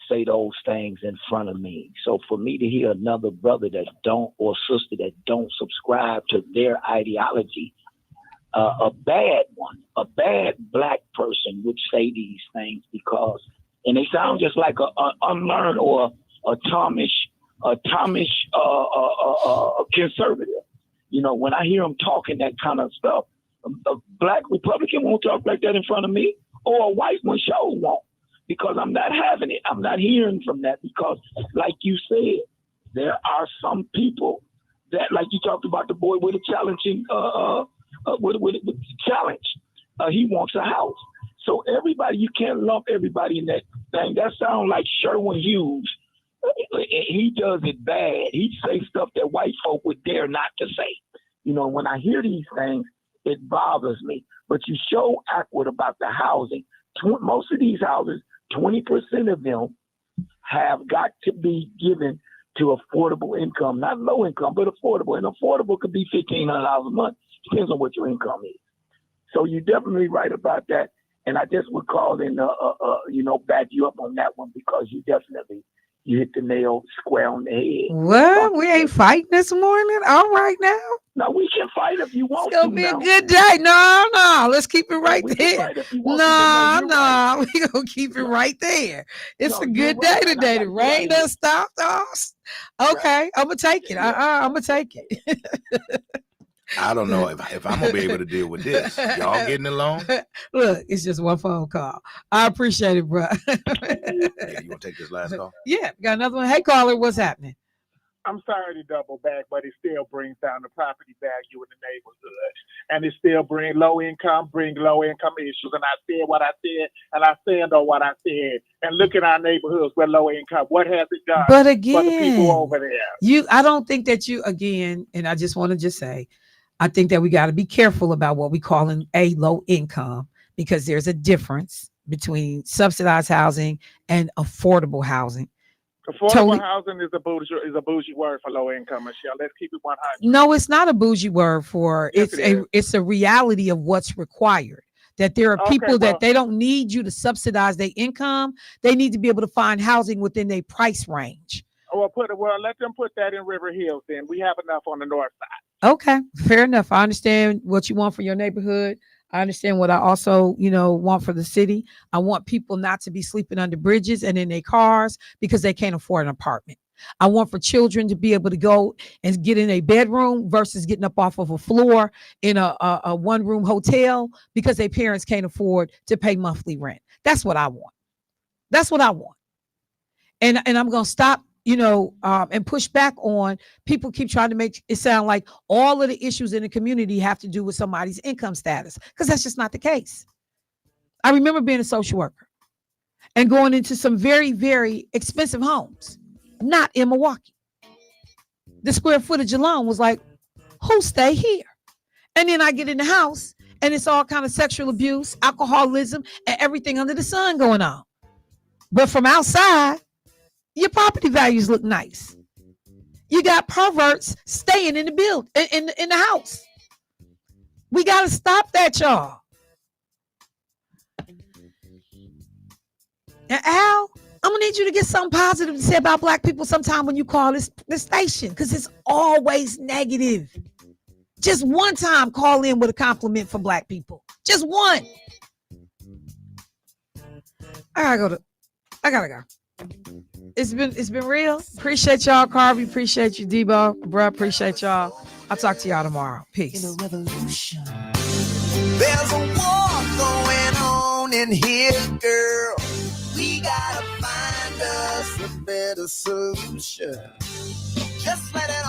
say those things in front of me. So for me to hear another brother that don't, or sister that don't subscribe to their ideology, a bad one, a bad black person would say these things because, and they sound just like a unlearned or a Thomish conservative. You know, when I hear them talking that kind of stuff, a black Republican won't talk like that in front of me, or a white one sure won't, because I'm not having it. I'm not hearing from that because, like you said, there are some people that, like you talked about the boy with a challenging, with challenge. He wants a house. So everybody, you can't lump everybody in that thing. That sounds like Sherwin Hughes. He does it bad. He say stuff that white folk would dare not to say. You know, when I hear these things, it bothers me. But you show awkward about the housing. Most of these houses, 20% of them have got to be given to affordable income, not low income, but affordable. And affordable could be $1,500 a month. Depends on what your income is. So you're definitely right about that. And I just would call in, back you up on that one because you hit the nail square on the head. What? We ain't fighting this morning? All right now. No, we can fight if you want to. It's gonna be a good day. No. Let's keep it right there. No. We gonna keep it right there. It's a good day today. The rain done stopped us. Okay, I'm gonna take it. I'm gonna take it. I don't know if I'm gonna be able to deal with this. Y'all getting along? Look, it's just one phone call. I appreciate it, bro. Yeah, you want to take this last call? Yeah, got another one. Hey, caller, what's happening? I'm sorry to double back, but it still brings down the property value in the neighborhood. And it still bring low income issues. And I said what I said, and I stand on what I said. And look at our neighborhoods with low income. What has it done But again, for the people over there? I don't think that again, and I just want to just say, I think that we got to be careful about what we call a low income, because there's a difference between subsidized housing and affordable housing. Affordable housing is a bougie word for low income, Michelle. Let's keep it 100. No, it's not a bougie word for it's a reality of what's required. That there are people that they don't need you to subsidize their income. They need to be able to find housing within their price range. Well, let them put that in River Hills then. We have enough on the north side. Okay, fair enough. I understand what you want for your neighborhood. I understand what I also, want for the city. I want people not to be sleeping under bridges and in their cars because they can't afford an apartment. I want for children to be able to go and get in a bedroom versus getting up off of a floor in a one-room hotel because their parents can't afford to pay monthly rent. That's what I want. That's what I want. And I'm going to stop and push back on people keep trying to make it sound like all of the issues in the community have to do with somebody's income status, because that's just not the case. I remember being a social worker and going into some very, very expensive homes, not in Milwaukee. The square footage alone was like, who stay here? And then I get in the house and it's all kind of sexual abuse, alcoholism, and everything under the sun going on. But from outside, your property values look nice. You got perverts staying in the in the house. We got to stop that, y'all. And Al, I'm gonna need you to get something positive to say about Black people sometime when you call this station, because it's always negative. Just one time, call in with a compliment for Black people. Just one. I gotta go. It's been real. Appreciate y'all, Carvey. Appreciate you, Debo. Bruh, appreciate y'all. I'll talk to y'all tomorrow. Peace. There's a war going on in here, girl. We gotta find us a better solution. Just let it